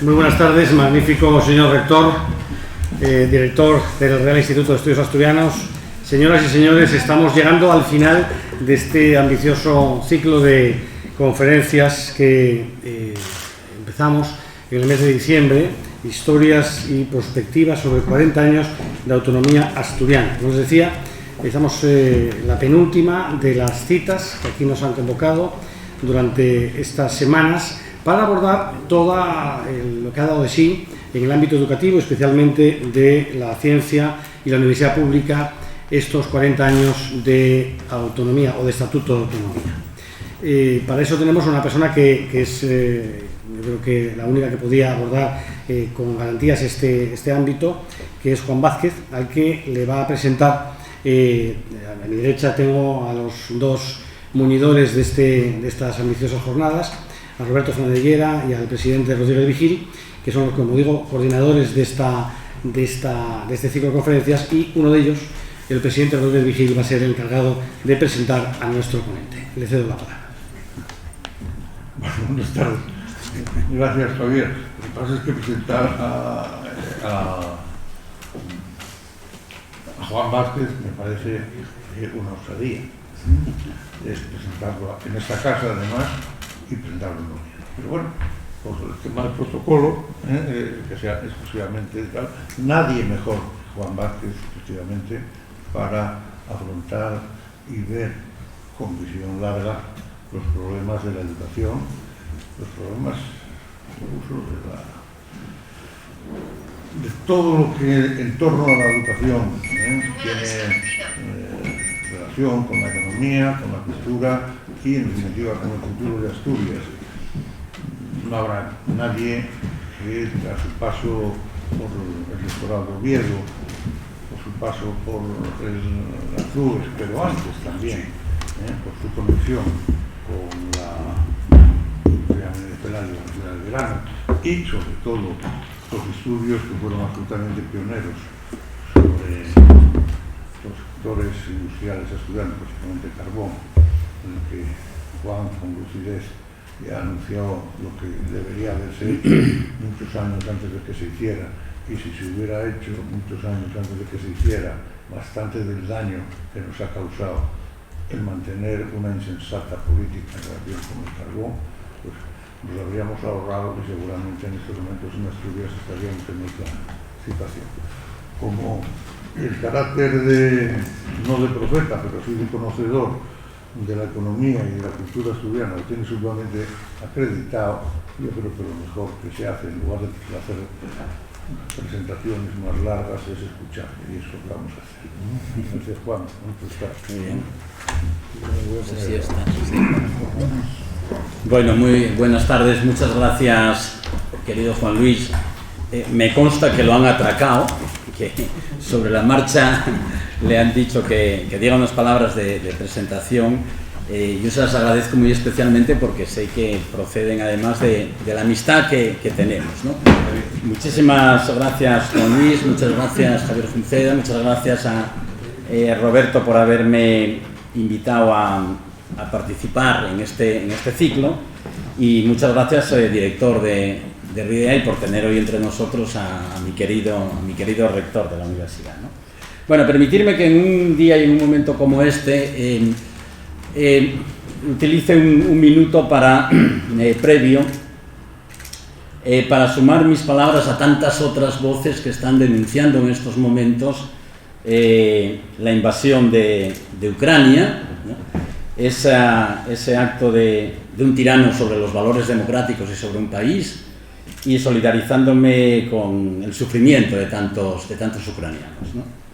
Muy buenas tardes, magnífico señor rector, director del Real Instituto de Estudios Asturianos. Señoras y señores, estamos llegando al final de este ambicioso ciclo de conferencias que empezamos en el mes de diciembre, historias y perspectivas sobre 40 años de autonomía asturiana. Como os decía, estamos la penúltima de las citas que aquí nos han convocado durante estas semanas para abordar todo lo que ha dado de sí en el ámbito educativo, especialmente de la ciencia y la universidad pública, estos 40 años de autonomía o de estatuto de autonomía. Para eso tenemos una persona que es, yo creo que la única que podía abordar con garantías este ámbito, que es Juan Vázquez, al que le va a presentar. A mi derecha tengo a los dos muñidores de estas ambiciosas jornadas, a Roberto Fernández Llera y al presidente Rodríguez Vigil, que son, como digo, coordinadores de este ciclo de conferencias, y uno de ellos, el presidente Rodríguez Vigil, va a ser el encargado de presentar a nuestro ponente. Le cedo la palabra. Buenas tardes. Gracias, Javier. Lo que pasa es que presentar a Juan Vázquez me parece una osadía. Es presentarlo en esta casa, además, y presentarlo en Oviedo. Pero bueno, por el tema del protocolo, que sea exclusivamente tal, nadie mejor que Juan Vázquez, efectivamente, para afrontar y ver con visión larga los problemas de la educación, los problemas incluso de todo lo que en torno a la educación tiene relación con la economía, con la cultura y, en definitiva, con el futuro de Asturias. No habrá nadie que, a su paso por el doctorado de Oviedo, por su paso por la CRUES, pero antes también, por su conexión con la industria medioambiental de la Universidad de Verano y, sobre todo, los estudios que fueron absolutamente pioneros sobre los sectores industriales asturianos, básicamente carbón, en el que Juan, con lucidez, ya anunció lo que debería haberse hecho muchos años antes de que se hiciera, y si se hubiera hecho muchos años antes de que se hiciera, bastante del daño que nos ha causado el mantener una insensata política en relación con el carbón, pues nos habríamos ahorrado que seguramente en estos momentos en Asturias estaríamos en otra situación. Como el carácter no de profeta, pero sí de conocedor de la economía y de la cultura asturiana, lo tiene sumamente acreditado, yo creo que lo mejor que se hace, en lugar de hacer presentaciones más largas, es escuchar, y eso lo vamos a hacer. Gracias, Juan. ¿Cómo estás? Muy bien. Sí, está. Bueno, muy buenas tardes, muchas gracias, querido Juan Luis. Me consta que lo han atracado, que sobre la marcha le han dicho que diga unas palabras de presentación. Yo se las agradezco muy especialmente porque sé que proceden además de la amistad que tenemos, ¿no? Muchísimas gracias, Juan Luis, muchas gracias, Javier Funceda, muchas gracias a Roberto por haberme invitado a participar en este ciclo, y muchas gracias, director de RIDEA, y por tener hoy entre nosotros a mi querido rector de la universidad, ¿no? Bueno, permitirme que en un día y en un momento como este utilice un minuto previo para sumar mis palabras a tantas otras voces que están denunciando en estos momentos la invasión de Ucrania, ¿no? Ese acto de un tirano sobre los valores democráticos y sobre un país, y solidarizándome con el sufrimiento de tantos ucranianos, ¿no?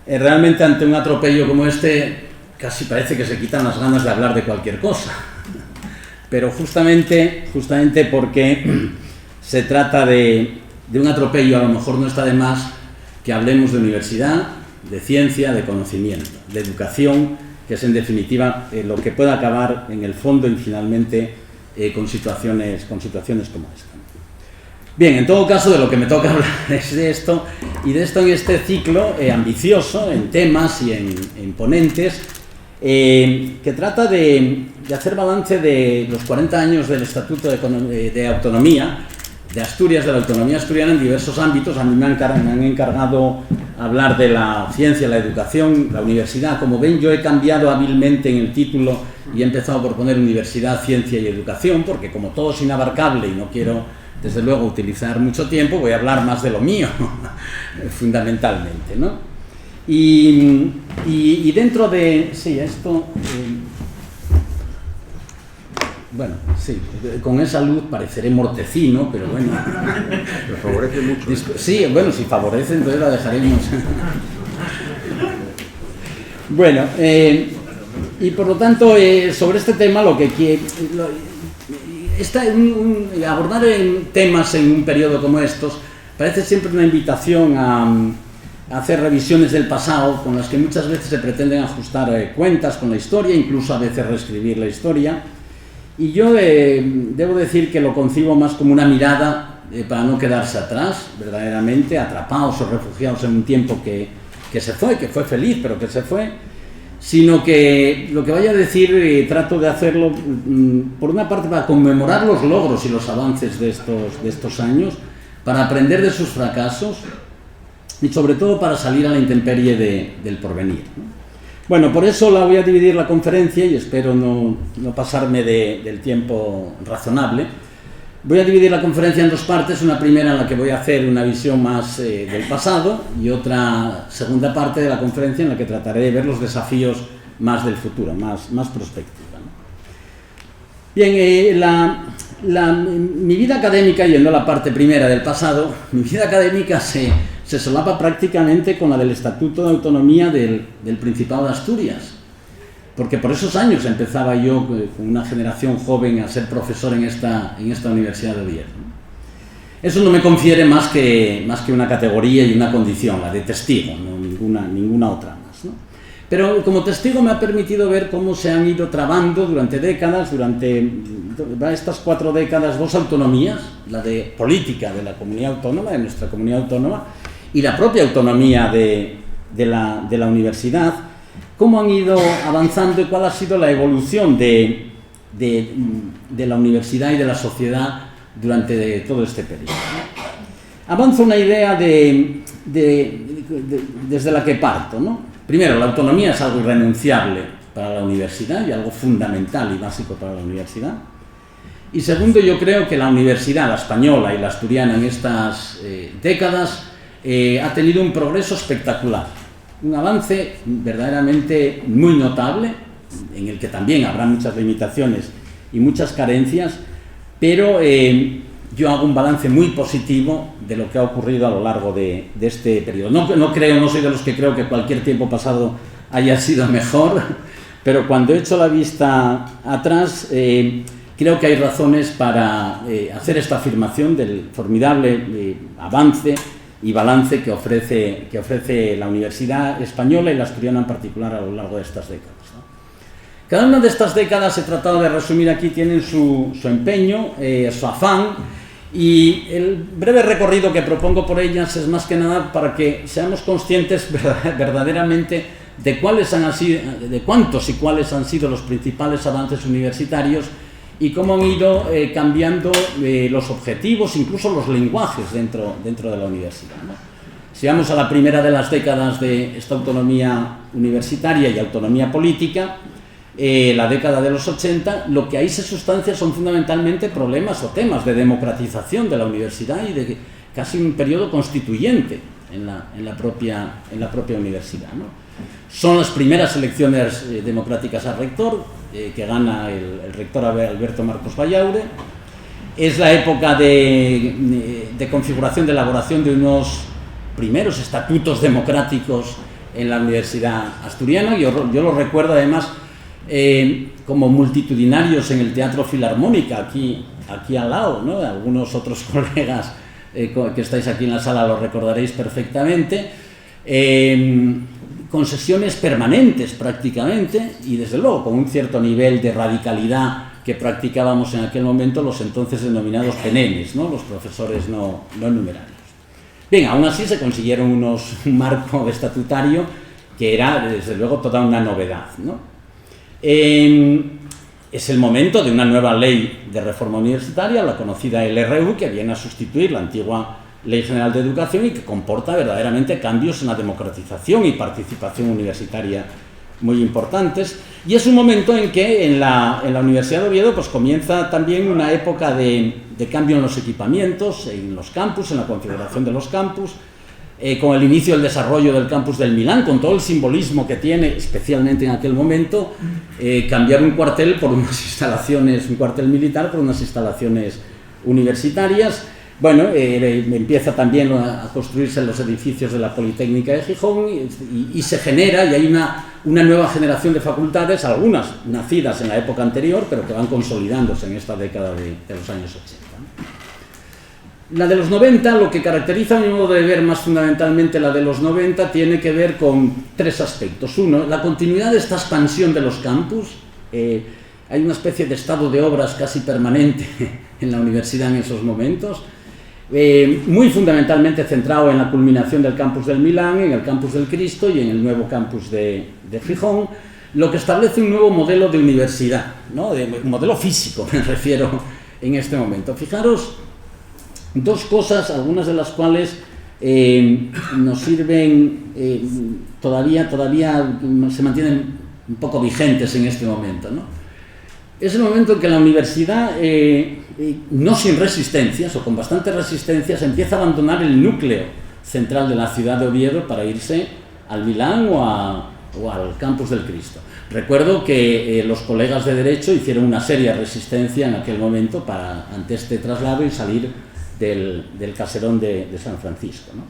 Realmente, ante un atropello como este, casi parece que se quitan las ganas de hablar de cualquier cosa, pero justamente porque se trata de un atropello, a lo mejor no está de más que hablemos de universidad, de ciencia, de conocimiento, de educación, que es en definitiva lo que puede acabar en el fondo y finalmente con situaciones como esta. Bien, en todo caso, de lo que me toca hablar es de esto, y de esto en este ciclo ambicioso, en temas y en ponentes, que trata de hacer balance de los 40 años del Estatuto de Autonomía, Asturias, de la autonomía asturiana en diversos ámbitos. A mí me han encargado hablar de la ciencia, la educación, la universidad. Como ven, yo he cambiado hábilmente en el título y he empezado por poner universidad, ciencia y educación, porque como todo es inabarcable y no quiero, desde luego, utilizar mucho tiempo, voy a hablar más de lo mío, fundamentalmente, ¿no? Y dentro de... Sí, esto... Bueno, sí, con esa luz pareceré mortecino, pero bueno. Pero favorece mucho. Sí, bueno, si favorece, entonces la dejaremos. Bueno, y por lo tanto, sobre este tema, lo que quiero... abordar temas en un periodo como estos parece siempre una invitación a hacer revisiones del pasado, con las que muchas veces se pretenden ajustar cuentas con la historia, incluso a veces reescribir la historia. Y yo debo decir que lo concibo más como una mirada para no quedarse atrás, verdaderamente atrapados o refugiados en un tiempo que se fue, que fue feliz, pero que se fue, sino que lo que vaya a decir trato de hacerlo, por una parte, para conmemorar los logros y los avances de estos años, para aprender de sus fracasos y sobre todo para salir a la intemperie del porvenir, ¿no? Bueno, por eso la voy a dividir la conferencia y espero no pasarme del tiempo razonable. Voy a dividir la conferencia en dos partes, una primera en la que voy a hacer una visión más del pasado y otra segunda parte de la conferencia en la que trataré de ver los desafíos más del futuro, más prospectiva, ¿no? Bien, mi vida académica, yendo a la parte primera del pasado, mi vida académica se solapa prácticamente con la del Estatuto de Autonomía del Principado de Asturias, porque por esos años empezaba yo con una generación joven a ser profesor en esta Universidad de Oviedo. Eso no me confiere más que una categoría y una condición, la de testigo, no ninguna otra más, ¿no? Pero como testigo me ha permitido ver cómo se han ido trabando durante décadas, durante estas 4 décadas, dos autonomías, la de política de la comunidad autónoma, de nuestra comunidad autónoma, y la propia autonomía de la universidad, cómo han ido avanzando y cuál ha sido la evolución de la universidad y de la sociedad durante todo este periodo. Avanzo una idea desde la que parto, ¿no? Primero, la autonomía es algo irrenunciable para la universidad y algo fundamental y básico para la universidad. Y segundo, yo creo que la universidad, la española y la asturiana, en estas décadas, ha tenido un progreso espectacular, un avance verdaderamente muy notable, en el que también habrá muchas limitaciones y muchas carencias, pero yo hago un balance muy positivo de lo que ha ocurrido a lo largo de este periodo. No soy de los que creo que cualquier tiempo pasado haya sido mejor, pero cuando echo la vista atrás, creo que hay razones para hacer esta afirmación del formidable avance y balance que ofrece la universidad española y la asturiana en particular a lo largo de estas décadas, ¿no? Cada una de estas décadas, he tratado de resumir aquí, tienen su empeño, su afán, y el breve recorrido que propongo por ellas es más que nada para que seamos conscientes verdaderamente de cuántos y cuáles han sido los principales avances universitarios y cómo han ido cambiando los objetivos, incluso los lenguajes dentro de la universidad, ¿no? Si vamos a la primera de las décadas de esta autonomía universitaria y autonomía política, la década de los 80, lo que ahí se sustancia son fundamentalmente problemas o temas de democratización de la universidad y de casi un periodo constituyente en la propia universidad, ¿no? Son las primeras elecciones democráticas al rector, que gana el rector Alberto Marcos Vallaure. Es la época de configuración, de elaboración de unos primeros estatutos democráticos en la universidad asturiana. Yo lo recuerdo además como multitudinarios en el Teatro Filarmónica, aquí al lado, ¿no? Algunos otros colegas que estáis aquí en la sala lo recordaréis perfectamente, con sesiones permanentes prácticamente y desde luego con un cierto nivel de radicalidad que practicábamos en aquel momento los entonces denominados penenes, ¿no? Los profesores no numerarios. Bien, aún así se consiguieron un marco estatutario que era desde luego toda una novedad, ¿no? es el momento de una nueva ley de reforma universitaria, la conocida LRU, que viene a sustituir la antigua Ley General de Educación y que comporta verdaderamente cambios en la democratización y participación universitaria muy importantes. Y es un momento en que en la Universidad de Oviedo pues comienza también una época de cambio en los equipamientos, en los campus, en la configuración de los campus, con el inicio del desarrollo del campus del Milán, con todo el simbolismo que tiene, especialmente en aquel momento, cambiar un cuartel por unas instalaciones, un cuartel militar por unas instalaciones universitarias. Bueno, empieza también a construirse los edificios de la Politécnica de Gijón y se genera, y hay una nueva generación de facultades, algunas nacidas en la época anterior, pero que van consolidándose en esta década de los años 80. La de los 90, lo que caracteriza a mi modo de ver más fundamentalmente la de los 90, tiene que ver con tres aspectos. Uno, la continuidad de esta expansión de los campus. Hay una especie de estado de obras casi permanente en la universidad en esos momentos, muy fundamentalmente centrado en la culminación del campus del Milán, en el campus del Cristo y en el nuevo campus de Gijón, lo que establece un nuevo modelo de universidad, ¿no? Un modelo físico, me refiero en este momento. Fijaros, dos cosas, algunas de las cuales nos sirven, todavía se mantienen un poco vigentes en este momento, ¿no? Es el momento en que la universidad, no sin resistencias, o con bastantes resistencias, empieza a abandonar el núcleo central de la ciudad de Oviedo para irse al Milán o al campus del Cristo. Recuerdo que los colegas de Derecho hicieron una seria resistencia en aquel momento ante este traslado y salir del caserón de San Francisco, ¿no?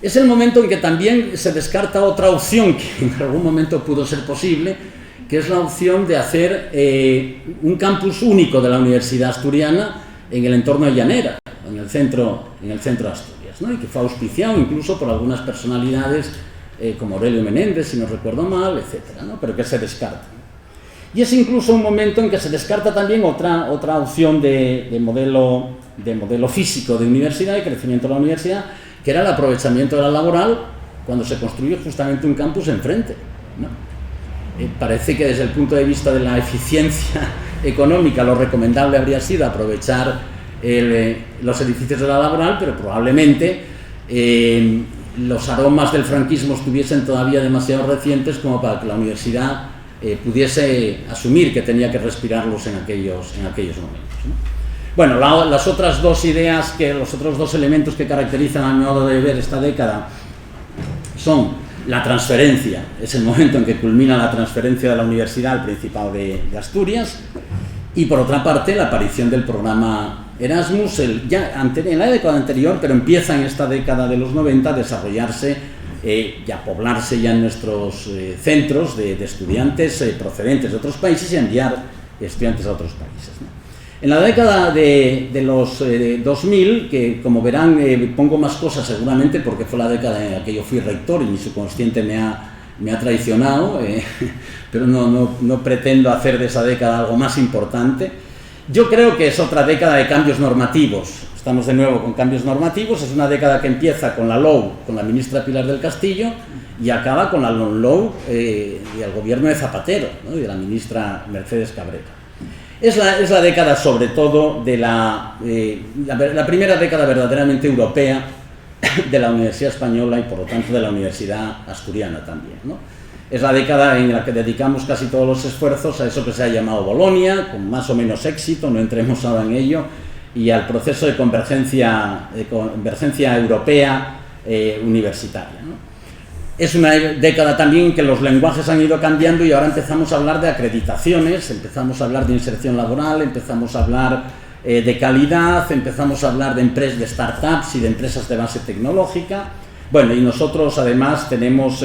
Es el momento en que también se descarta otra opción que en algún momento pudo ser posible, que es la opción de hacer un campus único de la Universidad Asturiana en el entorno de Llanera, en el centro de Asturias, ¿no? Y que fue auspiciado incluso por algunas personalidades como Aurelio Menéndez, si no recuerdo mal, etcétera, ¿no? Pero que se descarta. Y es incluso un momento en que se descarta también otra opción de modelo físico de universidad, de crecimiento de la universidad, que era el aprovechamiento de la laboral cuando se construye justamente un campus enfrente, ¿no? Parece que desde el punto de vista de la eficiencia económica lo recomendable habría sido aprovechar los edificios de la laboral, pero probablemente los aromas del franquismo estuviesen todavía demasiado recientes como para que la universidad pudiese asumir que tenía que respirarlos en aquellos momentos, ¿no? Bueno, las otras dos ideas, los otros dos elementos que caracterizan a mi modo de ver esta década son la transferencia, es el momento en que culmina la transferencia de la universidad al Principado de Asturias, y por otra parte la aparición del programa Erasmus, en la década anterior, pero empieza en esta década de los 90 a desarrollarse y a poblarse ya en nuestros centros de estudiantes procedentes de otros países y a enviar estudiantes a otros países, ¿no? En la década de los 2000, que como verán pongo más cosas seguramente porque fue la década en la que yo fui rector y mi subconsciente me ha traicionado, pero no pretendo hacer de esa década algo más importante. Yo creo que es otra década de cambios normativos. Estamos de nuevo con cambios normativos. Es una década que empieza con la LOU, con la ministra Pilar del Castillo, y acaba con la non-LOU y el gobierno de Zapatero, ¿no? Y de la ministra Mercedes Cabrera. Es la década sobre todo de la primera década verdaderamente europea de la Universidad Española y por lo tanto de la Universidad Asturiana también, ¿no? Es la década en la que dedicamos casi todos los esfuerzos a eso que se ha llamado Bolonia, con más o menos éxito, no entremos ahora en ello, y al proceso de convergencia europea universitaria, ¿no? Es una década también en que los lenguajes han ido cambiando y ahora empezamos a hablar de acreditaciones, empezamos a hablar de inserción laboral, empezamos a hablar de calidad, empezamos a hablar de startups y de empresas de base tecnológica. Bueno, y nosotros además tenemos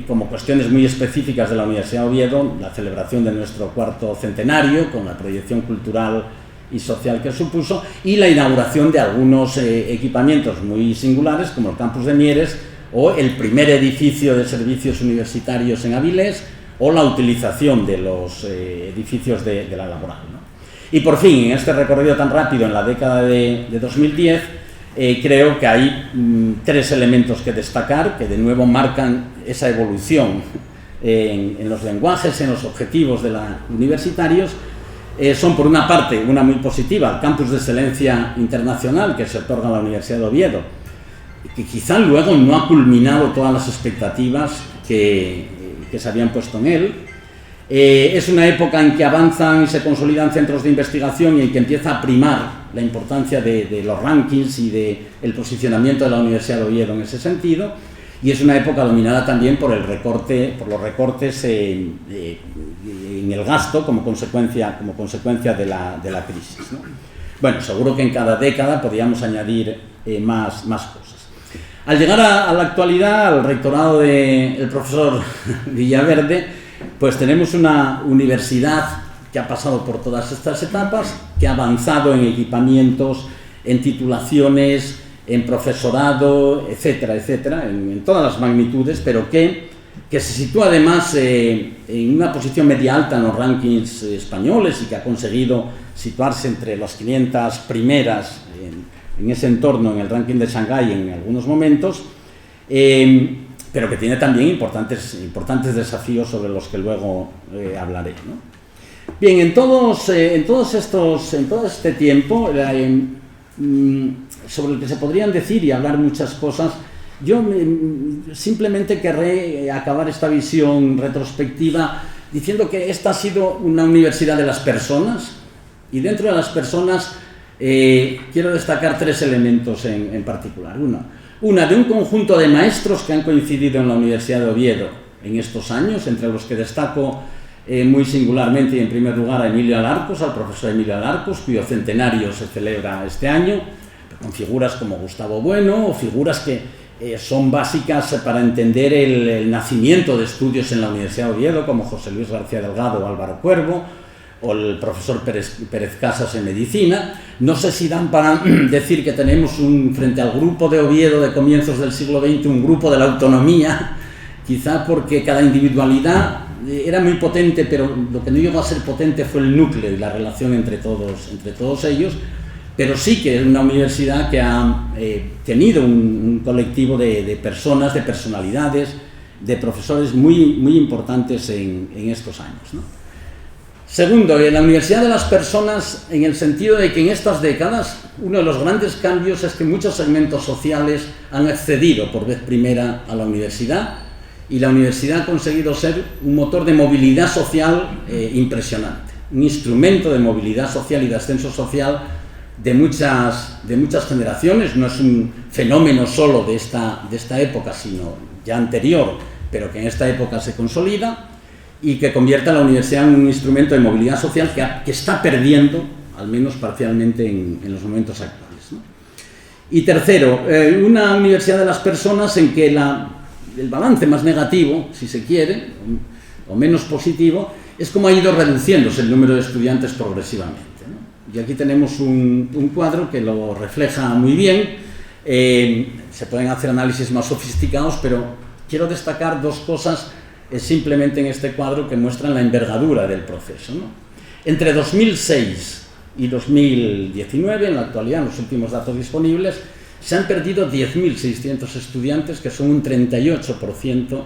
como cuestiones muy específicas de la Universidad de Oviedo la celebración de nuestro 4º centenario con la proyección cultural y social que supuso y la inauguración de algunos equipamientos muy singulares como el campus de Mieres o el primer edificio de servicios universitarios en Avilés, o la utilización de los edificios de la laboral, ¿no? Y por fin, en este recorrido tan rápido en la década de 2010, creo que hay tres elementos que destacar, que de nuevo marcan esa evolución en los lenguajes, en los objetivos universitarios, son por una parte, una muy positiva, el campus de excelencia internacional que se otorga a la Universidad de Oviedo, que quizá luego no ha culminado todas las expectativas que se habían puesto en él. Es una época en que avanzan y se consolidan centros de investigación y en que empieza a primar la importancia de los rankings y del posicionamiento de la Universidad de Oviedo en ese sentido, y es una época dominada también por los recortes en el gasto como consecuencia de la crisis, ¿no? Bueno, seguro que en cada década podríamos añadir más cosas. Al llegar a la actualidad, al rectorado del profesor Villaverde, pues tenemos una universidad que ha pasado por todas estas etapas, que ha avanzado en equipamientos, en titulaciones, en profesorado, etcétera, etcétera, en todas las magnitudes, pero que se sitúa además en una posición media alta en los rankings españoles y que ha conseguido situarse entre las 500 primeras en ese entorno, en el ranking de Shanghái en algunos momentos, pero que tiene también importantes desafíos sobre los que luego hablaré, ¿no? Bien, en todo este tiempo, sobre el que se podrían decir y hablar muchas cosas, yo simplemente querré acabar esta visión retrospectiva diciendo que esta ha sido una universidad de las personas, y dentro de las personas quiero destacar tres elementos en particular. Una de un conjunto de maestros que han coincidido en la Universidad de Oviedo en estos años, entre los que destaco muy singularmente y en primer lugar a Emilio Alarcos, al profesor Emilio Alarcos, cuyo centenario se celebra este año, con figuras como Gustavo Bueno, o figuras que son básicas para entender el nacimiento de estudios en la Universidad de Oviedo, como José Luis García Delgado o Álvaro Cuervo, o el profesor Pérez Casas en medicina. No sé si dan para decir que tenemos frente al grupo de Oviedo de comienzos del siglo XX, un grupo de la autonomía, quizá porque cada individualidad era muy potente, pero lo que no llegó a ser potente fue el núcleo y la relación entre todos ellos, pero sí que es una universidad que ha tenido un colectivo de personas, de personalidades, de profesores muy importantes en estos años, ¿no? Segundo, la Universidad de las Personas, en el sentido de que en estas décadas uno de los grandes cambios es que muchos segmentos sociales han accedido por vez primera a la universidad, y la universidad ha conseguido ser un motor de movilidad social impresionante, un instrumento de movilidad social y de ascenso social de muchas generaciones. No es un fenómeno solo de esta época, sino ya anterior, pero que en esta época se consolida y que convierte a la universidad en un instrumento de movilidad social que está perdiendo, al menos parcialmente, en los momentos actuales, ¿no? Y tercero, una universidad de las personas en que el balance más negativo, si se quiere, o menos positivo, es cómo ha ido reduciéndose el número de estudiantes progresivamente, ¿no? Y aquí tenemos un cuadro que lo refleja muy bien. Se pueden hacer análisis más sofisticados, pero quiero destacar dos cosas simplemente en este cuadro que muestran la envergadura del proceso, ¿no? Entre 2006 y 2019, en la actualidad, en los últimos datos disponibles, se han perdido 10.600 estudiantes, que son un 38%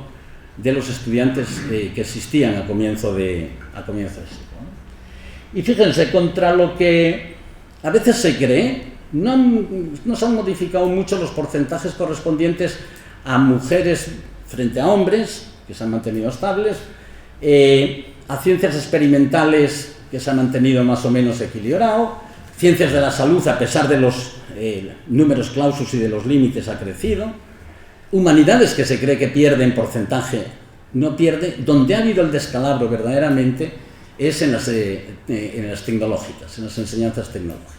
de los estudiantes que existían a comienzo de siglo, ¿no? Y fíjense, contra lo que a veces se cree, no se han modificado mucho los porcentajes correspondientes a mujeres frente a hombres, que se han mantenido estables, a ciencias experimentales, que se han mantenido más o menos equilibrado, ciencias de la salud, a pesar de los números clausus y de los límites, ha crecido, humanidades, que se cree que pierde en porcentaje, no pierde. Donde ha habido el descalabro verdaderamente es en las tecnológicas, en las enseñanzas tecnológicas.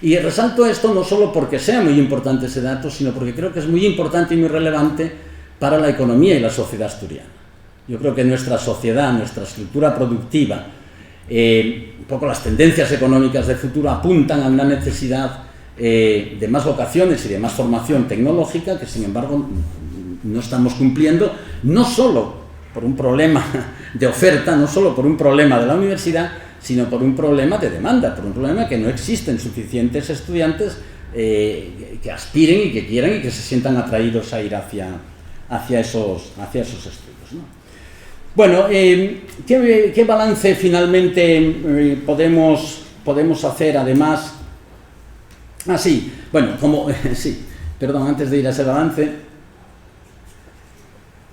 Y resalto esto no solo porque sea muy importante ese dato, sino porque creo que es muy importante y muy relevante para la economía y la sociedad asturiana. Yo creo que nuestra sociedad, nuestra estructura productiva, un poco las tendencias económicas del futuro apuntan a una necesidad de más vocaciones y de más formación tecnológica, que sin embargo no estamos cumpliendo, no solo por un problema de oferta, no solo por un problema de la universidad, sino por un problema de demanda, por un problema que no existen suficientes estudiantes que aspiren y que quieran y que se sientan atraídos a ir hacia esos estudios, ¿no? Bueno, ¿qué balance finalmente podemos hacer además? Sí, bueno, sí, perdón, antes de ir a ese balance,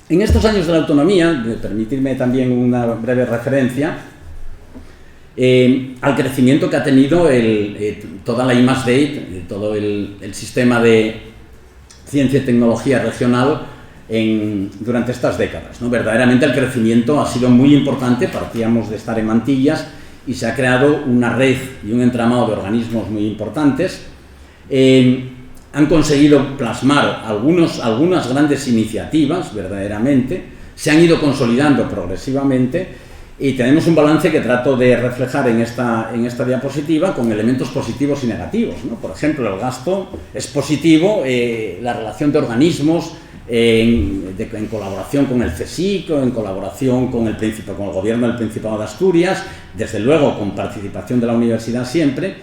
en estos años de la autonomía, permitirme también una breve referencia al crecimiento que ha tenido toda la I+D, todo el sistema de ciencia y tecnología regional durante estas décadas, ¿no? Verdaderamente el crecimiento ha sido muy importante, partíamos de estar en mantillas y se ha creado una red y un entramado de organismos muy importantes. Han conseguido plasmar algunas grandes iniciativas, verdaderamente, se han ido consolidando progresivamente y tenemos un balance que trato de reflejar en esta diapositiva con elementos positivos y negativos, ¿no? Por ejemplo, el gasto es positivo, la relación de organismos en colaboración con el CSIC, en colaboración con el gobierno del Principado de Asturias, desde luego con participación de la universidad siempre,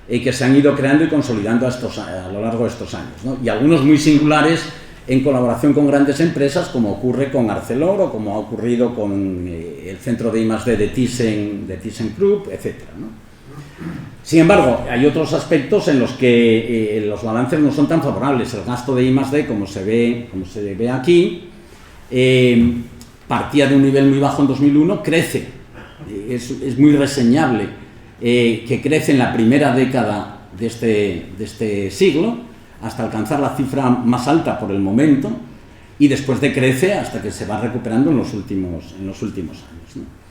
que se han ido creando y consolidando a lo largo de estos años, ¿no? Y algunos muy singulares en colaboración con grandes empresas, como ocurre con Arcelor o como ha ocurrido con el centro de I+D de ThyssenKrupp, etc., ¿no? Sin embargo, hay otros aspectos en los que los balances no son tan favorables. El gasto de I+D, como se ve aquí, partía de un nivel muy bajo en 2001, crece, es muy reseñable que crece en la primera década de este siglo, hasta alcanzar la cifra más alta por el momento, y después decrece hasta que se va recuperando en los últimos años, ¿no?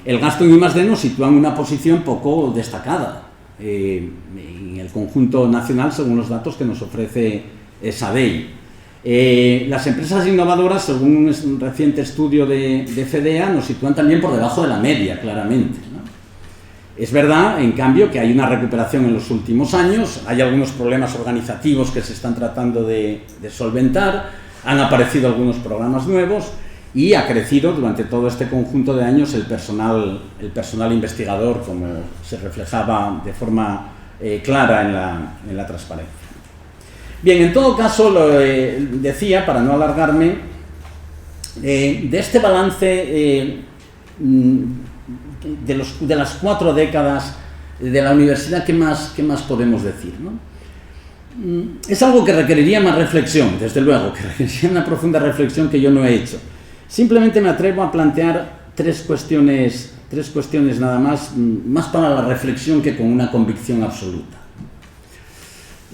El gasto en I+D nos sitúa en una posición poco destacada en el conjunto nacional, según los datos que nos ofrece SADEI. Las empresas innovadoras, según un reciente estudio de FEDEA, nos sitúan también por debajo de la media, claramente, ¿no? Es verdad, en cambio, que hay una recuperación en los últimos años, hay algunos problemas organizativos que se están tratando de solventar, han aparecido algunos programas nuevos y ha crecido durante todo este conjunto de años el personal investigador, como se reflejaba de forma clara en la transparencia. Bien, en todo caso, decía, para no alargarme, de este balance de las 4 décadas de la universidad, ¿qué más podemos decir, ¿no? Es algo que requeriría más reflexión, desde luego, que requeriría una profunda reflexión que yo no he hecho. Simplemente me atrevo a plantear tres cuestiones nada más para la reflexión que con una convicción absoluta.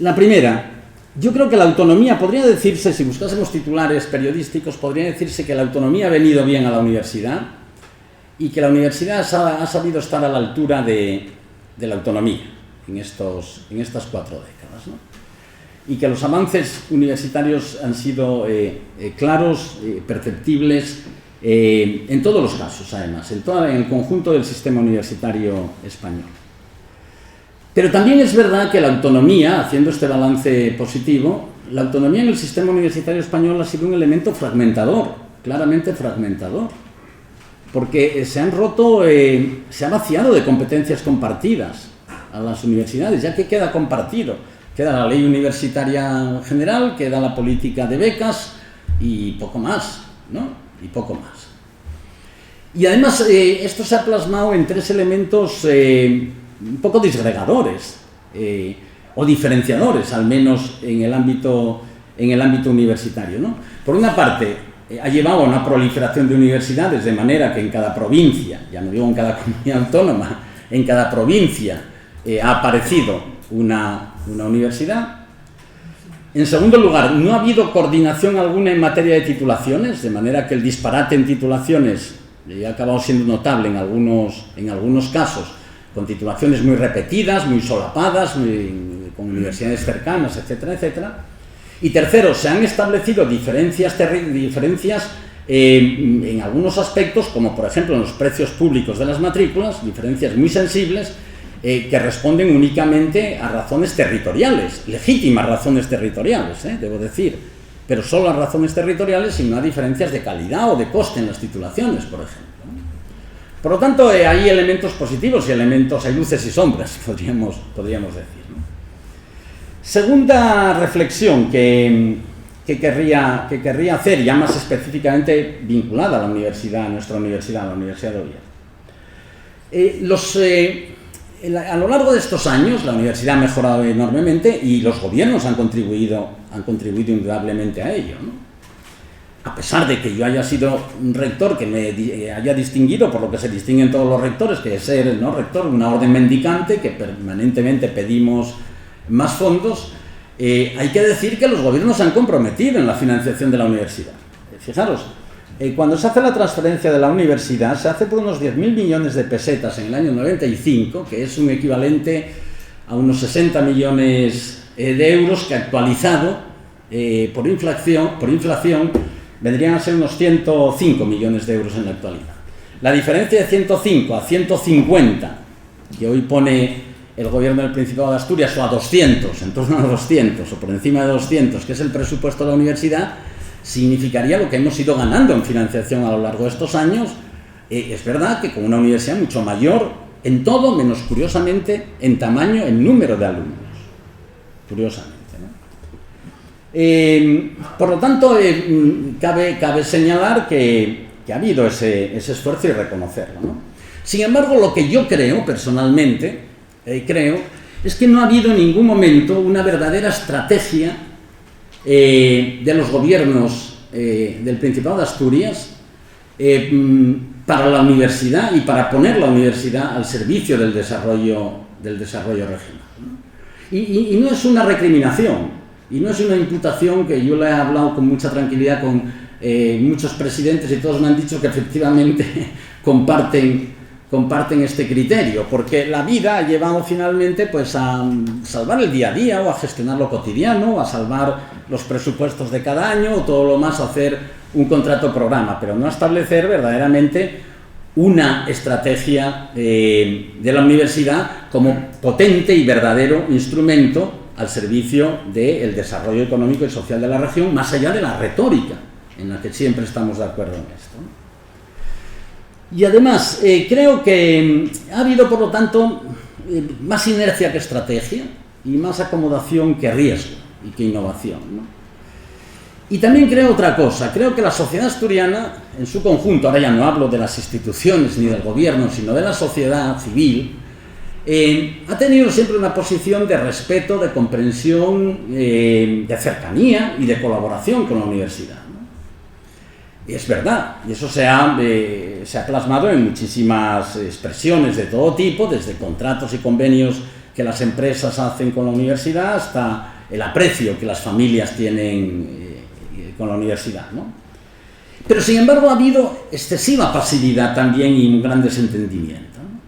La primera, yo creo que la autonomía, podría decirse, si buscásemos titulares periodísticos, podría decirse que la autonomía ha venido bien a la universidad y que la universidad ha sabido estar a la altura de la autonomía en estas 4 décadas, ¿no? Y que los avances universitarios han sido claros, perceptibles, en todos los casos, además, en el conjunto del sistema universitario español. Pero también es verdad que la autonomía, haciendo este balance positivo, la autonomía en el sistema universitario español ha sido un elemento fragmentador, claramente fragmentador, porque se ha vaciado de competencias compartidas a las universidades, ya que queda compartido. Queda la ley universitaria general, queda la política de becas y poco más, ¿no? Y poco más. Y además esto se ha plasmado en 3 elementos un poco disgregadores o diferenciadores, al menos en el ámbito universitario, ¿no? Por una parte, ha llevado a una proliferación de universidades, de manera que en cada provincia, ya no digo en cada comunidad autónoma, en cada provincia ha aparecido una universidad. En segundo lugar, no ha habido coordinación alguna en materia de titulaciones, de manera que el disparate en titulaciones ha acabado siendo notable en algunos casos, con titulaciones muy repetidas, muy solapadas, con universidades cercanas, etcétera, etcétera. Y tercero, se han establecido diferencias en algunos aspectos, como por ejemplo en los precios públicos de las matrículas, diferencias muy sensibles, que responden únicamente a razones territoriales, legítimas razones territoriales, debo decir, pero solo a razones territoriales y no a diferencias de calidad o de coste en las titulaciones, por ejemplo. Por lo tanto, hay elementos positivos y hay luces y sombras, podríamos decir, ¿no? Segunda reflexión que querría hacer, ya más específicamente vinculada a la universidad, a nuestra universidad, a la Universidad de Oviedo. A lo largo de estos años la universidad ha mejorado enormemente y los gobiernos han contribuido indudablemente a ello, ¿no? A pesar de que yo haya sido un rector que me haya distinguido por lo que se distinguen todos los rectores, que es ser, ¿no?, rector, una orden mendicante, que permanentemente pedimos más fondos, hay que decir que los gobiernos se han comprometido en la financiación de la universidad. Fijaros, cuando se hace la transferencia de la universidad, se hace por unos 10.000 millones de pesetas en el año 95, que es un equivalente a unos 60 millones de euros, que actualizado por inflación vendrían a ser unos 105 millones de euros en la actualidad. La diferencia de 105 a 150, que hoy pone el gobierno del Principado de Asturias, o a 200, en torno a 200, o por encima de 200, que es el presupuesto de la universidad, significaría lo que hemos ido ganando en financiación a lo largo de estos años. Es verdad que con una universidad mucho mayor en todo, menos curiosamente en tamaño, en número de alumnos. Curiosamente, ¿no? Por lo tanto, cabe señalar que ha habido ese esfuerzo y reconocerlo, ¿no? Sin embargo, lo que yo creo, personalmente, es que no ha habido en ningún momento una verdadera estrategia de los gobiernos del Principado de Asturias para la universidad y para poner la universidad al servicio del desarrollo regional, ¿no? Y no es una recriminación, y no es una imputación, que yo le he hablado con mucha tranquilidad con muchos presidentes y todos me han dicho que efectivamente comparten este criterio, porque la vida ha llevado finalmente pues a salvar el día a día, o a gestionar lo cotidiano, o a salvar los presupuestos de cada año, o todo lo más a hacer un contrato programa, pero no a establecer verdaderamente una estrategia de la universidad como potente y verdadero instrumento al servicio del desarrollo económico y social de la región, más allá de la retórica, en la que siempre estamos de acuerdo en esto, ¿no? Y además, creo que ha habido, por lo tanto, más inercia que estrategia, y más acomodación que riesgo y que innovación, ¿no? Y también creo otra cosa, creo que la sociedad asturiana, en su conjunto, ahora ya no hablo de las instituciones ni del gobierno, sino de la sociedad civil, ha tenido siempre una posición de respeto, de comprensión, de cercanía y de colaboración con la universidad, ¿no? Y es verdad, y eso se ha plasmado en muchísimas expresiones de todo tipo, desde contratos y convenios que las empresas hacen con la universidad hasta el aprecio que las familias tienen con la universidad, ¿no? Pero sin embargo ha habido excesiva pasividad también y un gran desentendimiento, ¿no?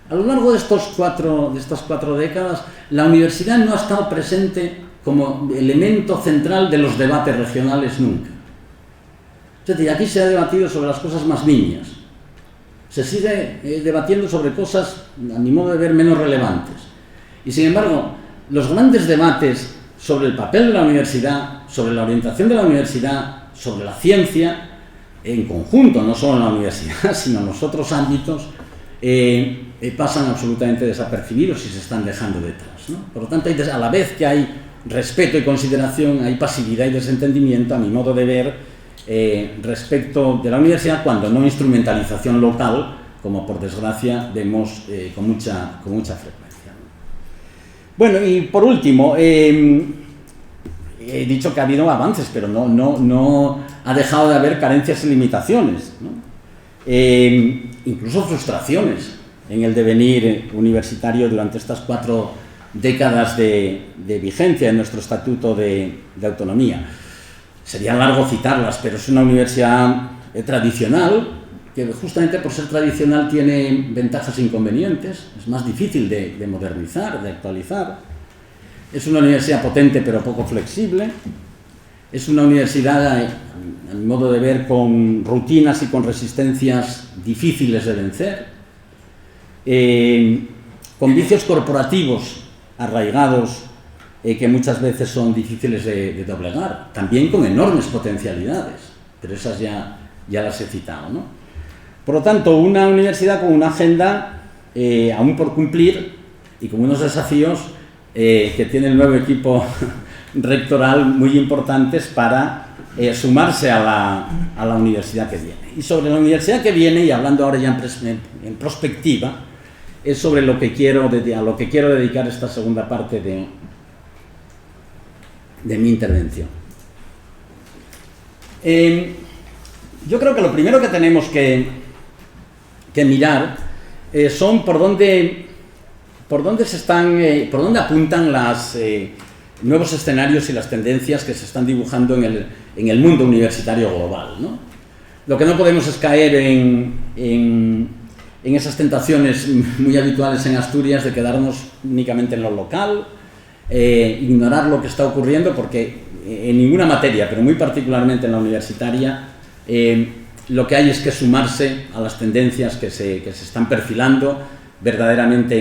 A lo largo de estas cuatro décadas, la universidad no ha estado presente como elemento central de los debates regionales nunca. Es decir, aquí se ha debatido sobre las cosas más niñas, se sigue debatiendo sobre cosas, a mi modo de ver, menos relevantes. Y sin embargo, los grandes debates sobre el papel de la universidad, sobre la orientación de la universidad, sobre la ciencia, en conjunto, no solo en la universidad, sino en los otros ámbitos, pasan absolutamente desapercibidos y se están dejando detrás, ¿no? Por lo tanto, a la vez que hay respeto y consideración, hay pasividad y desentendimiento, a mi modo de ver, respecto de la universidad, cuando no instrumentalización local, como por desgracia vemos con mucha frecuencia. Bueno, y por último, he dicho que ha habido avances, pero no ha dejado de haber carencias y limitaciones, ¿no? Incluso frustraciones en el devenir universitario durante estas 4 décadas de vigencia en nuestro estatuto de autonomía. Sería largo citarlas, pero es una universidad tradicional, que justamente por ser tradicional tiene ventajas e inconvenientes, es más difícil de modernizar, de actualizar. Es una universidad potente pero poco flexible, es una universidad, a mi modo de ver, con rutinas y con resistencias difíciles de vencer, con vicios corporativos arraigados que muchas veces son difíciles de doblegar, también con enormes potencialidades, pero esas ya las he citado, ¿no? Por lo tanto, una universidad con una agenda aún por cumplir y con unos desafíos que tiene el nuevo equipo rectoral muy importantes para sumarse a la universidad que viene. Y sobre la universidad que viene, y hablando ahora ya en prospectiva, es sobre a lo que quiero dedicar esta segunda parte de mi intervención. Yo creo que lo primero que tenemos que mirar son por dónde apuntan los nuevos escenarios y las tendencias que se están dibujando en el mundo universitario global, ¿no? Lo que no podemos es caer en esas tentaciones muy habituales en Asturias de quedarnos únicamente en lo local, ignorar lo que está ocurriendo, porque en ninguna materia, pero muy particularmente en la universitaria, lo que hay es que sumarse a las tendencias que se están perfilando verdaderamente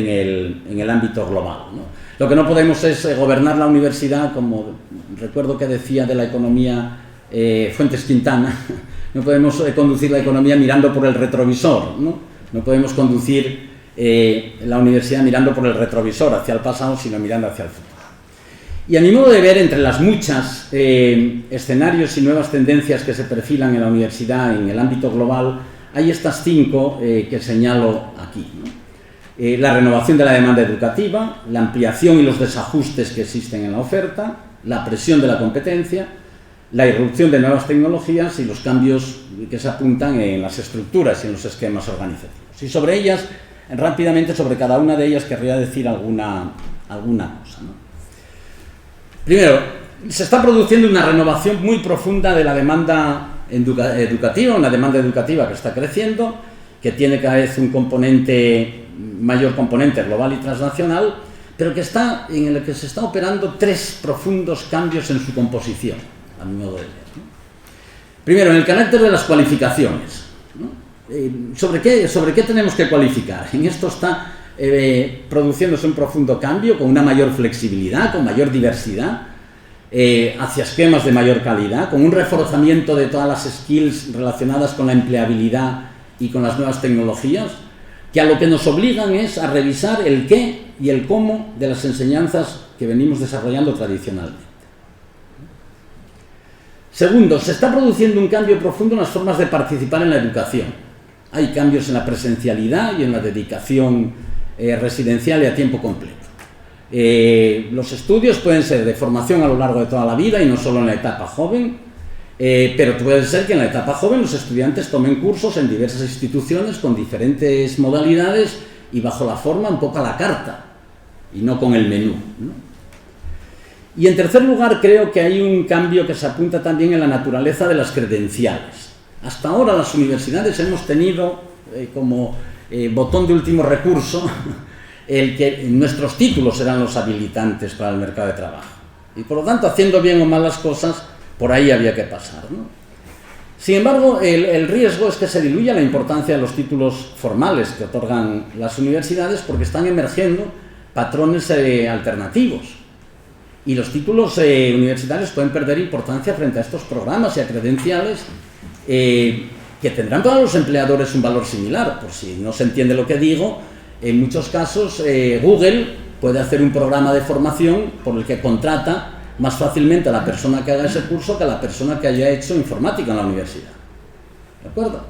en el ámbito global, ¿no? Lo que no podemos es gobernar la universidad, como recuerdo que decía de la economía Fuentes Quintana, no podemos conducir la economía mirando por el retrovisor, ¿no? No podemos conducir la universidad mirando por el retrovisor hacia el pasado, sino mirando hacia el futuro. Y a mi modo de ver, entre las muchas escenarios y nuevas tendencias que se perfilan en la universidad en el ámbito global, hay estas 5 que señalo aquí, ¿no? La renovación de la demanda educativa, la ampliación y los desajustes que existen en la oferta, la presión de la competencia, la irrupción de nuevas tecnologías y los cambios que se apuntan en las estructuras y en los esquemas organizativos. Y sobre ellas, rápidamente, sobre cada una de ellas querría decir alguna cosa, ¿no? Primero, se está produciendo una renovación muy profunda de la demanda educativa, una demanda educativa que está creciendo, que tiene cada vez un mayor componente global y transnacional, pero en el que se está operando 3 profundos cambios en su composición, a mi modo de ver, ¿no? Primero, en el carácter de las cualificaciones, ¿no? ¿Sobre qué tenemos que cualificar? En esto está produciéndose un profundo cambio, con una mayor flexibilidad, con mayor diversidad, hacia esquemas de mayor calidad, con un reforzamiento de todas las skills relacionadas con la empleabilidad y con las nuevas tecnologías, que a lo que nos obligan es a revisar el qué y el cómo de las enseñanzas que venimos desarrollando tradicionalmente. Segundo, se está produciendo un cambio profundo en las formas de participar en la educación. Hay cambios en la presencialidad y en la dedicación residencial y a tiempo completo. Los estudios pueden ser de formación a lo largo de toda la vida y no solo en la etapa joven, pero puede ser que en la etapa joven los estudiantes tomen cursos en diversas instituciones con diferentes modalidades y bajo la forma un poco a la carta y no con el menú, ¿no? Y en tercer lugar, creo que hay un cambio que se apunta también en la naturaleza de las credenciales. Hasta ahora las universidades hemos tenido como botón de último recurso el que nuestros títulos eran los habilitantes para el mercado de trabajo. Y por lo tanto, haciendo bien o mal las cosas, por ahí había que pasar, ¿no? Sin embargo, el riesgo es que se diluya la importancia de los títulos formales que otorgan las universidades, porque están emergiendo patrones alternativos. Y los títulos universitarios pueden perder importancia frente a estos programas y a credenciales que tendrán para los empleadores un valor similar. Por si no se entiende lo que digo, en muchos casos Google puede hacer un programa de formación por el que contrata más fácilmente a la persona que haga ese curso que a la persona que haya hecho informática en la universidad. ¿De acuerdo?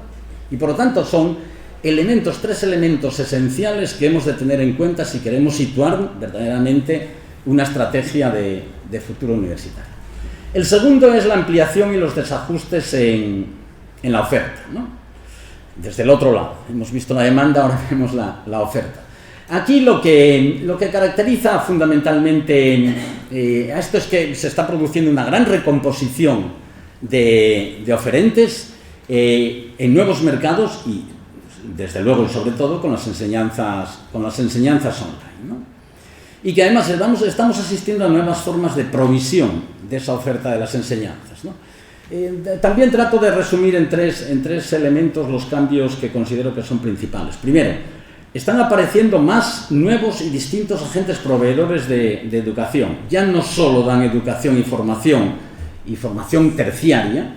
Y por lo tanto son 3 elementos esenciales que hemos de tener en cuenta si queremos situar verdaderamente una estrategia de futuro universitario. El segundo es la ampliación y los desajustes en la oferta, ¿no? Desde el otro lado. Hemos visto la demanda, ahora vemos la oferta. Aquí lo que caracteriza fundamentalmente a esto es que se está produciendo una gran recomposición de oferentes en nuevos mercados y, desde luego y sobre todo, con las enseñanzas online, ¿no? Y que además estamos asistiendo a nuevas formas de provisión de esa oferta de las enseñanzas, ¿no? También trato de resumir en tres elementos los cambios que considero que son principales. Primero, están apareciendo más nuevos y distintos agentes proveedores de educación. Ya no solo dan educación y formación terciaria,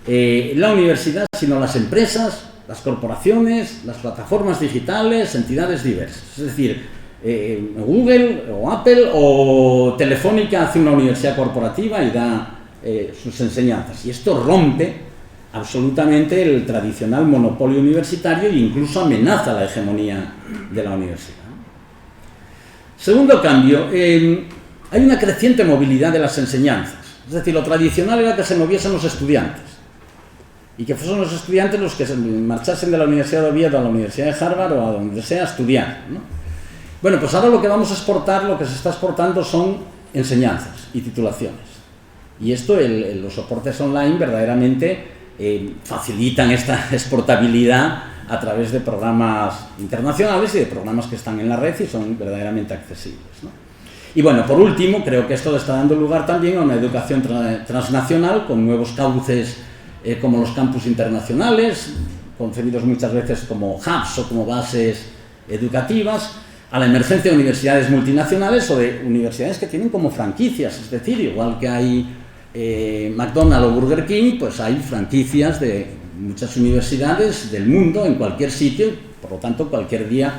la universidad, sino las empresas, las corporaciones, las plataformas digitales, entidades diversas. Es decir, Google o Apple, o Telefónica hace una universidad corporativa y da sus enseñanzas. Y esto rompe absolutamente el tradicional monopolio universitario e incluso amenaza la hegemonía de la universidad. Segundo cambio, hay una creciente movilidad de las enseñanzas. Es decir, lo tradicional era que se moviesen los estudiantes y que fuesen los estudiantes los que se marchasen de la Universidad de Oviedo a la Universidad de Harvard o a donde sea a estudiar, ¿no? Bueno, pues ahora lo que vamos a exportar, lo que se está exportando son enseñanzas y titulaciones. Y esto, los soportes online verdaderamente facilitan esta exportabilidad a través de programas internacionales y de programas que están en la red y son verdaderamente accesibles, ¿no? Y bueno, por último, creo que esto está dando lugar también a una educación transnacional con nuevos cauces como los campus internacionales, concebidos muchas veces como hubs o como bases educativas, a la emergencia de universidades multinacionales o de universidades que tienen como franquicias, es decir, igual que hay McDonald's o Burger King, pues hay franquicias de muchas universidades del mundo en cualquier sitio, por lo tanto cualquier día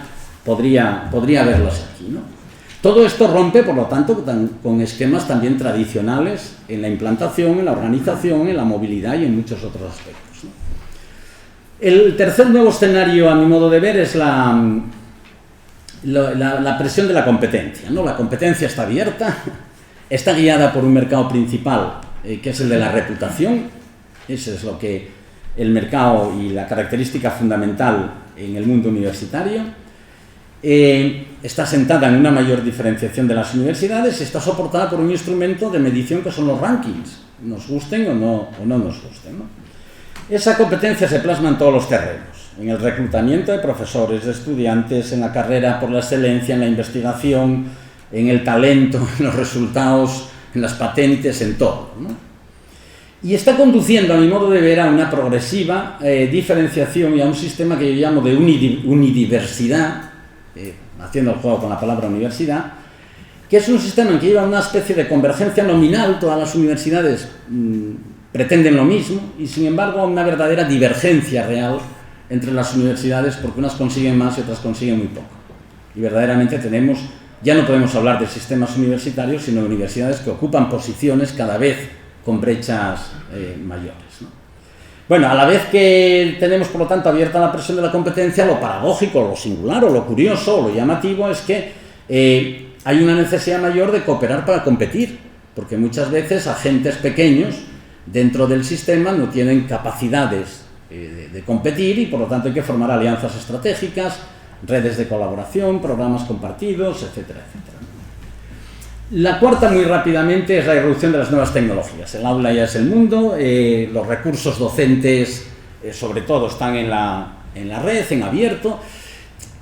podría verlas aquí, ¿no? Todo esto rompe, por lo tanto, con esquemas también tradicionales en la implantación, en la organización, en la movilidad y en muchos otros aspectos, ¿no? El tercer nuevo escenario, a mi modo de ver, es la presión de la competencia, ¿no? La competencia está abierta, está guiada por un mercado principal, que es el de la reputación. Ese es lo que el mercado y la característica fundamental en el mundo universitario. Está sentada en una mayor diferenciación de las universidades y está soportada por un instrumento de medición que son los rankings, nos gusten o no nos gusten, ¿no? Esa competencia se plasma en todos los terrenos, en el reclutamiento de profesores, de estudiantes, en la carrera por la excelencia, en la investigación, en el talento, en los resultados, en las patentes, en todo, ¿no? Y está conduciendo, a mi modo de ver, a una progresiva diferenciación y a un sistema que yo llamo de unidiversidad, haciendo el juego con la palabra universidad, que es un sistema en que lleva una especie de convergencia nominal. Todas las universidades pretenden lo mismo y, sin embargo, una verdadera divergencia real entre las universidades, porque unas consiguen más y otras consiguen muy poco. Y verdaderamente ya no podemos hablar de sistemas universitarios, sino de universidades que ocupan posiciones cada vez con brechas mayores, ¿no? Bueno, a la vez que tenemos, por lo tanto, abierta la presión de la competencia, lo paradójico, lo singular, o lo curioso, o lo llamativo, es que hay una necesidad mayor de cooperar para competir, porque muchas veces agentes pequeños dentro del sistema no tienen capacidades de competir y, por lo tanto, hay que formar alianzas estratégicas, redes de colaboración, programas compartidos, etcétera, etcétera. La cuarta, muy rápidamente, es la irrupción de las nuevas tecnologías. El aula ya es el mundo, los recursos docentes, sobre todo, están en la red, en abierto,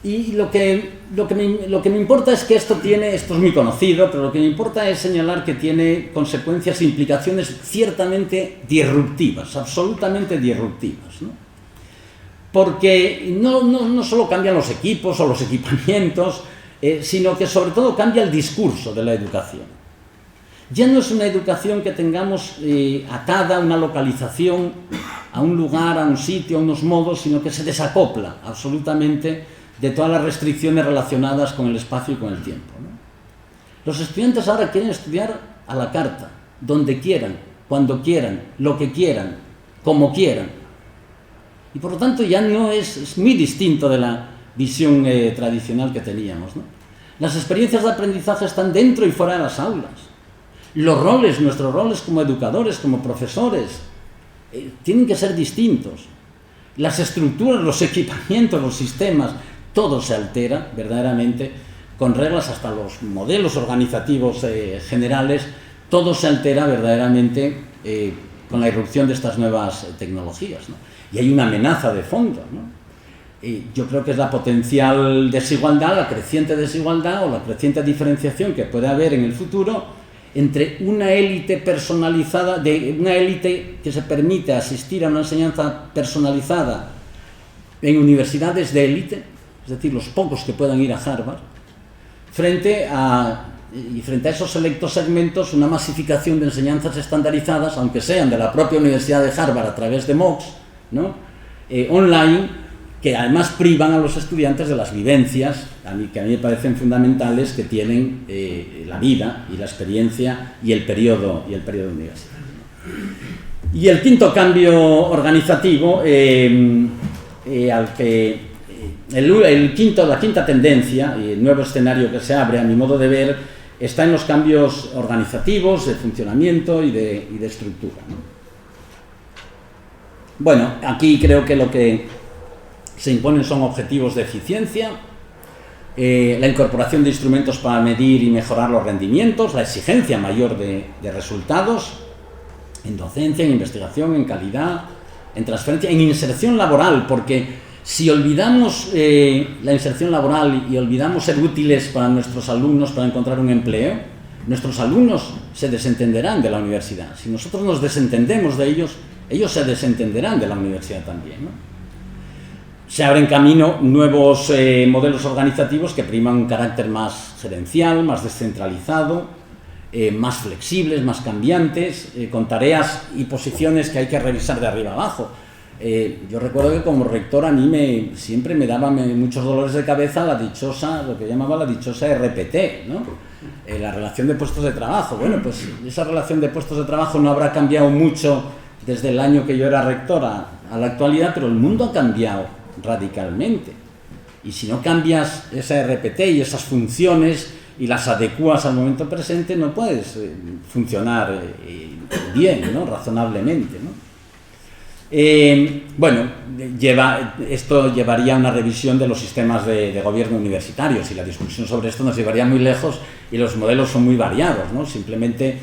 y lo que me importa es que esto es muy conocido, pero lo que me importa es señalar que tiene consecuencias e implicaciones ciertamente disruptivas, absolutamente disruptivas, ¿no? Porque no solo cambian los equipos o los equipamientos, sino que sobre todo cambia el discurso de la educación. Ya no es una educación que tengamos atada a una localización, a un lugar, a un sitio, a unos modos, sino que se desacopla absolutamente de todas las restricciones relacionadas con el espacio y con el tiempo, ¿no? Los estudiantes ahora quieren estudiar a la carta, donde quieran, cuando quieran, lo que quieran, como quieran. Y por lo tanto ya no es muy distinto de la visión tradicional que teníamos, ¿no? Las experiencias de aprendizaje están dentro y fuera de las aulas. Los roles, nuestros roles como educadores, como profesores, tienen que ser distintos. Las estructuras, los equipamientos, los sistemas, todo se altera verdaderamente, con reglas hasta los modelos organizativos generales, todo se altera verdaderamente con la irrupción de estas nuevas tecnologías, ¿no? Y hay una amenaza de fondo, ¿no? Yo creo que es la potencial desigualdad, la creciente desigualdad o la creciente diferenciación que puede haber en el futuro entre una élite personalizada, una élite que se permite asistir a una enseñanza personalizada en universidades de élite, es decir, los pocos que puedan ir a Harvard, frente a esos selectos segmentos, una masificación de enseñanzas estandarizadas, aunque sean de la propia Universidad de Harvard a través de MOOCs, ¿no? Online, que además privan a los estudiantes de las vivencias que a mí me parecen fundamentales que tienen la vida y la experiencia y el periodo universitario. Y el quinto cambio organizativo, la quinta tendencia y el nuevo escenario que se abre, a mi modo de ver, está en los cambios organizativos, de funcionamiento y de estructura, ¿no? Bueno, aquí creo que lo que se imponen son objetivos de eficiencia, la incorporación de instrumentos para medir y mejorar los rendimientos, la exigencia mayor de resultados en docencia, en investigación, en calidad, en transferencia, en inserción laboral, porque si olvidamos la inserción laboral y olvidamos ser útiles para nuestros alumnos para encontrar un empleo, nuestros alumnos se desentenderán de la universidad. Si nosotros nos desentendemos de ellos, ellos se desentenderán de la universidad también, ¿no? Se abren camino nuevos modelos organizativos que priman un carácter más gerencial, más descentralizado, más flexibles, más cambiantes, con tareas y posiciones que hay que revisar de arriba abajo. Yo recuerdo que como rector a mí siempre me daba muchos dolores de cabeza lo que llamaba la dichosa RPT, ¿no? La relación de puestos de trabajo. Bueno, pues esa relación de puestos de trabajo no habrá cambiado mucho desde el año que yo era rector a la actualidad, pero el mundo ha cambiado radicalmente, y si no cambias esa RPT y esas funciones y las adecuas al momento presente, no puedes funcionar bien, ¿no? Razonablemente, ¿no? Bueno, esto llevaría a una revisión de los sistemas de gobierno universitarios, y la discusión sobre esto nos llevaría muy lejos, y los modelos son muy variados, ¿no? Simplemente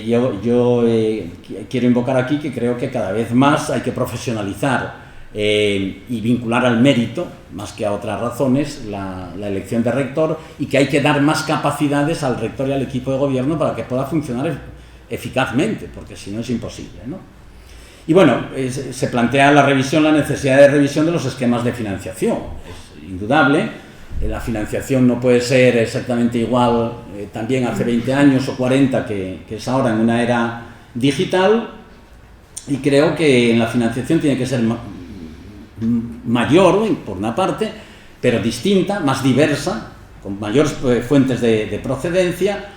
yo quiero invocar aquí que creo que cada vez más hay que profesionalizar y vincular al mérito, más que a otras razones, la elección de rector, y que hay que dar más capacidades al rector y al equipo de gobierno para que pueda funcionar eficazmente, porque si no es imposible, ¿no? Y bueno, se plantea la necesidad de revisión de los esquemas de financiación. Es indudable, la financiación no puede ser exactamente igual también hace 20 años o 40 que es ahora en una era digital, y creo que en la financiación tiene que ser mayor, por una parte, pero distinta, más diversa, con mayores fuentes de procedencia,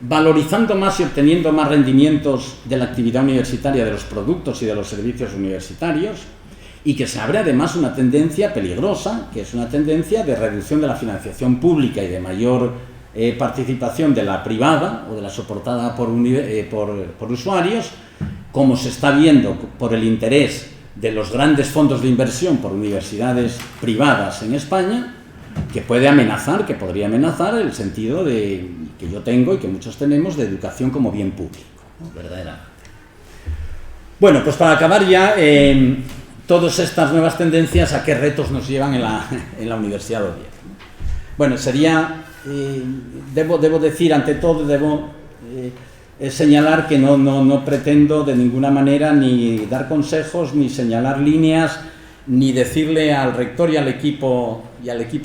valorizando más y obteniendo más rendimientos de la actividad universitaria, de los productos y de los servicios universitarios, y que se abre además una tendencia peligrosa, que es una tendencia de reducción de la financiación pública y de mayor participación de la privada o de la soportada por usuarios, como se está viendo por el interés de los grandes fondos de inversión por universidades privadas en España, que podría amenazar el sentido que yo tengo y que muchos tenemos de educación como bien público, ¿no? Verdaderamente. Bueno, pues para acabar ya, todas estas nuevas tendencias, ¿a qué retos nos llevan en la Universidad de Oviedo? Bueno, debo decir, ante todo, señalar que no pretendo de ninguna manera ni dar consejos, ni señalar líneas, ni decirle al rector y al equipo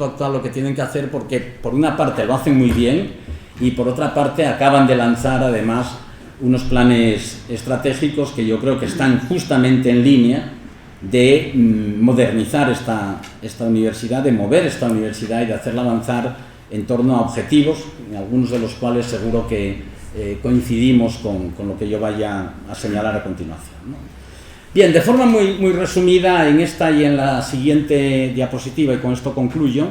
actual lo que tienen que hacer, porque por una parte lo hacen muy bien y por otra parte acaban de lanzar además unos planes estratégicos que yo creo que están justamente en línea de modernizar esta universidad, de mover esta universidad y de hacerla avanzar en torno a objetivos, en algunos de los cuales seguro que coincidimos con lo que yo vaya a señalar a continuación, ¿no? Bien, de forma muy resumida, en esta y en la siguiente diapositiva, y con esto concluyo,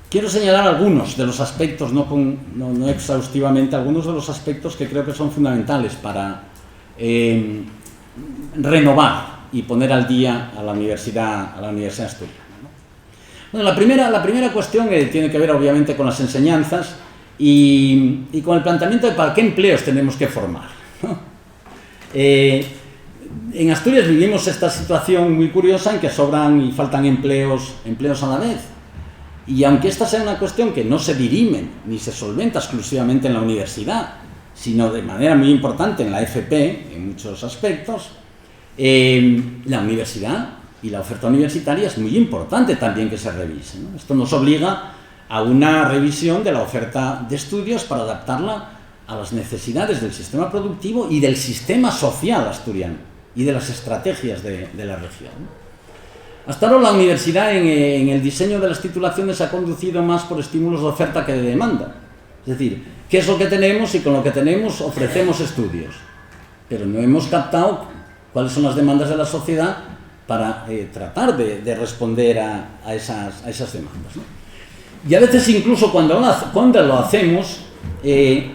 quiero señalar algunos de los aspectos, no exhaustivamente, algunos de los aspectos que creo que son fundamentales para renovar y poner al día a la Universidad Asturiana, ¿no? Bueno, la primera cuestión tiene que ver obviamente con las enseñanzas y con el planteamiento de para qué empleos tenemos que formar, ¿no? En Asturias vivimos esta situación muy curiosa en que sobran y faltan empleos a la vez. Y aunque esta sea una cuestión que no se dirime ni se solventa exclusivamente en la universidad, sino de manera muy importante en la FP, en muchos aspectos, la universidad y la oferta universitaria es muy importante también que se revise, ¿no? Esto nos obliga a una revisión de la oferta de estudios para adaptarla a las necesidades del sistema productivo y del sistema social asturiano y de las estrategias de la región. Hasta ahora la universidad en el diseño de las titulaciones ha conducido más por estímulos de oferta que de demanda. Es decir, ¿qué es lo que tenemos? Y con lo que tenemos ofrecemos estudios. Pero no hemos captado cuáles son las demandas de la sociedad para tratar de responder a esas demandas, ¿no? Y a veces incluso cuando lo hacemos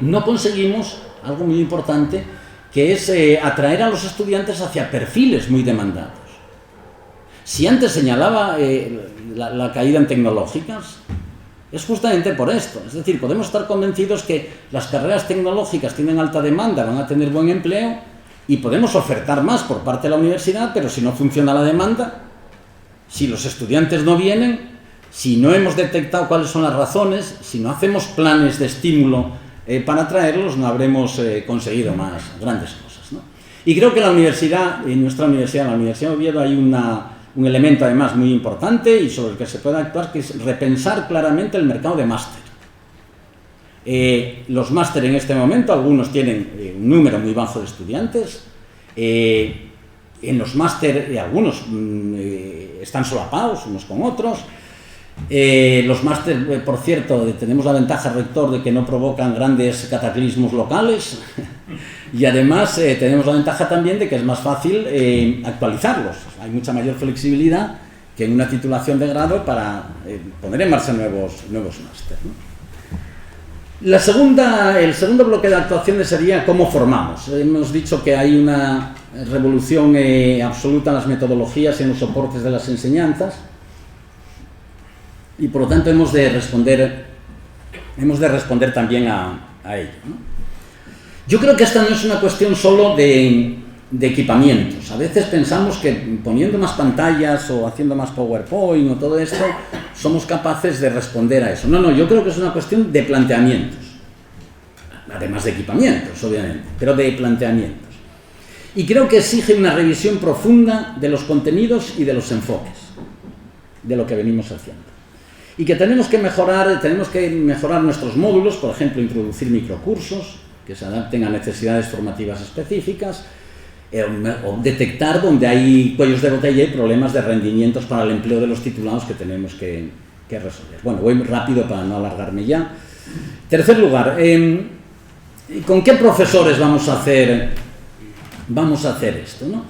no conseguimos algo muy importante, que es atraer a los estudiantes hacia perfiles muy demandados. Si antes señalaba la caída en tecnológicas, es justamente por esto. Es decir, podemos estar convencidos que las carreras tecnológicas tienen alta demanda, van a tener buen empleo y podemos ofertar más por parte de la universidad, pero si no funciona la demanda, si los estudiantes no vienen, si no hemos detectado cuáles son las razones, si no hacemos planes de estímulo para atraerlos, no habremos conseguido más grandes cosas, ¿no? Y creo que la universidad, en nuestra universidad, la Universidad de Oviedo, hay un elemento además muy importante y sobre el que se puede actuar, que es repensar claramente el mercado de máster. Los máster en este momento, algunos tienen un número muy bajo de estudiantes, en los máster algunos están solapados unos con otros. Los máster, por cierto, tenemos la ventaja, rector, de que no provocan grandes cataclismos locales y además tenemos la ventaja también de que es más fácil actualizarlos. Hay mucha mayor flexibilidad que en una titulación de grado para poner en marcha nuevos máster, ¿no? El segundo bloque de actuaciones sería cómo formamos. Hemos dicho que hay una revolución absoluta en las metodologías y en los soportes de las enseñanzas. Y por lo tanto hemos de responder también a ello, ¿no? Yo creo que esta no es una cuestión solo de equipamientos. A veces pensamos que poniendo más pantallas o haciendo más PowerPoint o todo esto, somos capaces de responder a eso. No, yo creo que es una cuestión de planteamientos. Además de equipamientos, obviamente, pero de planteamientos. Y creo que exige una revisión profunda de los contenidos y de los enfoques de lo que venimos haciendo. Y que tenemos que mejorar nuestros módulos, por ejemplo, introducir microcursos que se adapten a necesidades formativas específicas, o detectar donde hay cuellos de botella y problemas de rendimientos para el empleo de los titulados que tenemos que resolver. Bueno, voy rápido para no alargarme ya. Tercer lugar, ¿con qué profesores vamos a hacer esto, ¿no?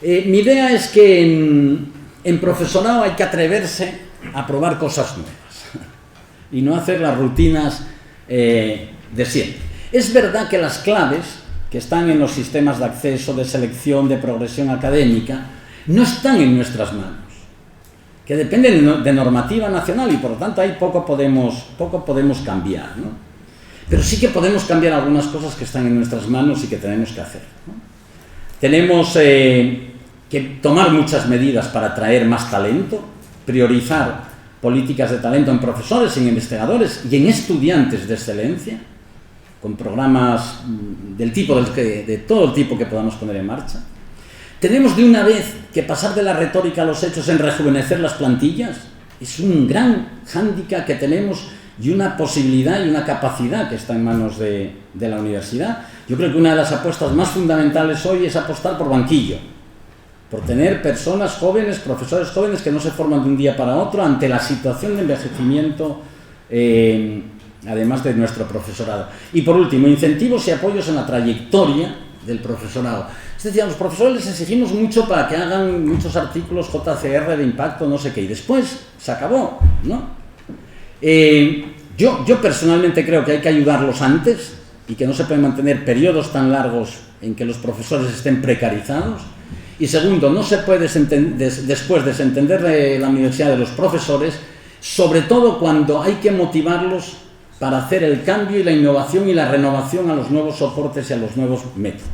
Mi idea es que en profesorado hay que atreverse a probar cosas nuevas y no hacer las rutinas de siempre. Es verdad que las claves que están en los sistemas de acceso, de selección, de progresión académica, no están en nuestras manos, que dependen de normativa nacional y por lo tanto ahí poco podemos cambiar, ¿no? Pero sí que podemos cambiar algunas cosas que están en nuestras manos y que tenemos que hacer, ¿no? Tenemos que tomar muchas medidas para atraer más talento, priorizar políticas de talento en profesores, en investigadores y en estudiantes de excelencia, con programas de todo el tipo que podamos poner en marcha. Tenemos de una vez que pasar de la retórica a los hechos en rejuvenecer las plantillas. Es un gran hándicap que tenemos y una posibilidad y una capacidad que está en manos de la universidad. Yo creo que una de las apuestas más fundamentales hoy es apostar por banquillo, por tener personas jóvenes, profesores jóvenes que no se forman de un día para otro ante la situación de envejecimiento, además de nuestro profesorado. Y por último, incentivos y apoyos en la trayectoria del profesorado. Es decir, a los profesores les exigimos mucho para que hagan muchos artículos JCR de impacto, no sé qué, y después se acabó, ¿no? Yo personalmente creo que hay que ayudarlos antes y que no se pueden mantener periodos tan largos en que los profesores estén precarizados. Y segundo, no se puede después desentender de la universidad de los profesores, sobre todo cuando hay que motivarlos para hacer el cambio y la innovación y la renovación a los nuevos soportes y a los nuevos métodos.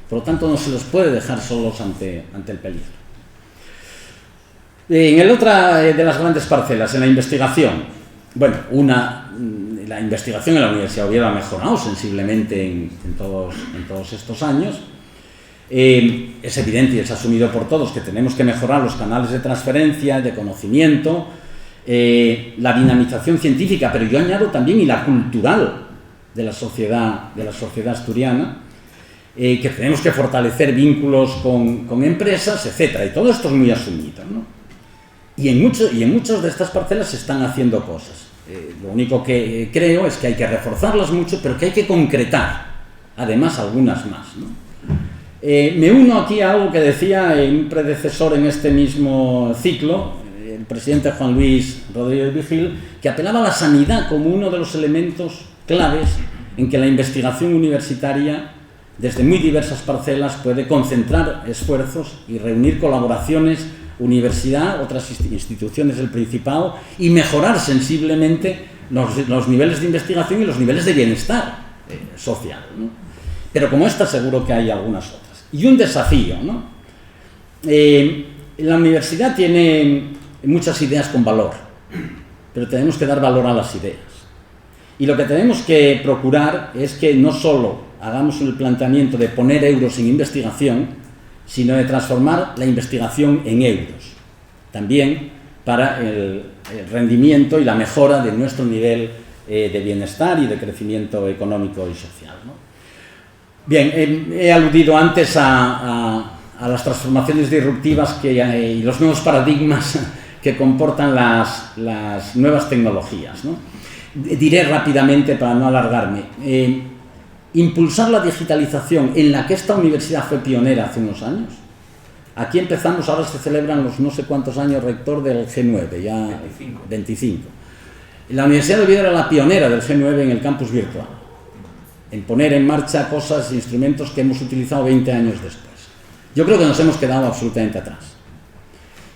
Por lo tanto, no se los puede dejar solos ante el peligro. En el otra de las grandes parcelas, en la investigación, bueno, la investigación en la Universidad de Oviedo ha mejorado sensiblemente en todos estos años. Es evidente y es asumido por todos que tenemos que mejorar los canales de transferencia, de conocimiento, la dinamización científica, pero yo añado también y la cultural de la sociedad asturiana, que tenemos que fortalecer vínculos con empresas, etcétera, y todo esto es muy asumido, ¿no? Y en muchas de estas parcelas se están haciendo cosas. Lo único que creo es que hay que reforzarlas mucho, pero que hay que concretar, además, algunas más, ¿no? Me uno aquí a algo que decía un predecesor en este mismo ciclo, el presidente Juan Luis Rodríguez Vigil, que apelaba a la sanidad como uno de los elementos claves en que la investigación universitaria, desde muy diversas parcelas, puede concentrar esfuerzos y reunir colaboraciones, universidad, otras instituciones del Principado, y mejorar sensiblemente los niveles de investigación y los niveles de bienestar social, ¿no? Pero como esta seguro que hay algunas otras. Y un desafío, ¿no? La universidad tiene muchas ideas con valor, pero tenemos que dar valor a las ideas. Y lo que tenemos que procurar es que no solo hagamos el planteamiento de poner euros en investigación, sino de transformar la investigación en euros, también para el rendimiento y la mejora de nuestro nivel de bienestar y de crecimiento económico y social, ¿no? Bien, he aludido antes a las transformaciones disruptivas y los nuevos paradigmas que comportan las nuevas tecnologías, ¿no? Diré rápidamente para no alargarme. Impulsar la digitalización en la que esta universidad fue pionera hace unos años. Aquí empezamos, ahora se celebran los no sé cuántos años rector del G9, ya 25. La Universidad de Oviedo era la pionera del G9 en el campus virtual, en poner en marcha cosas e instrumentos que hemos utilizado 20 años después. Yo creo que nos hemos quedado absolutamente atrás.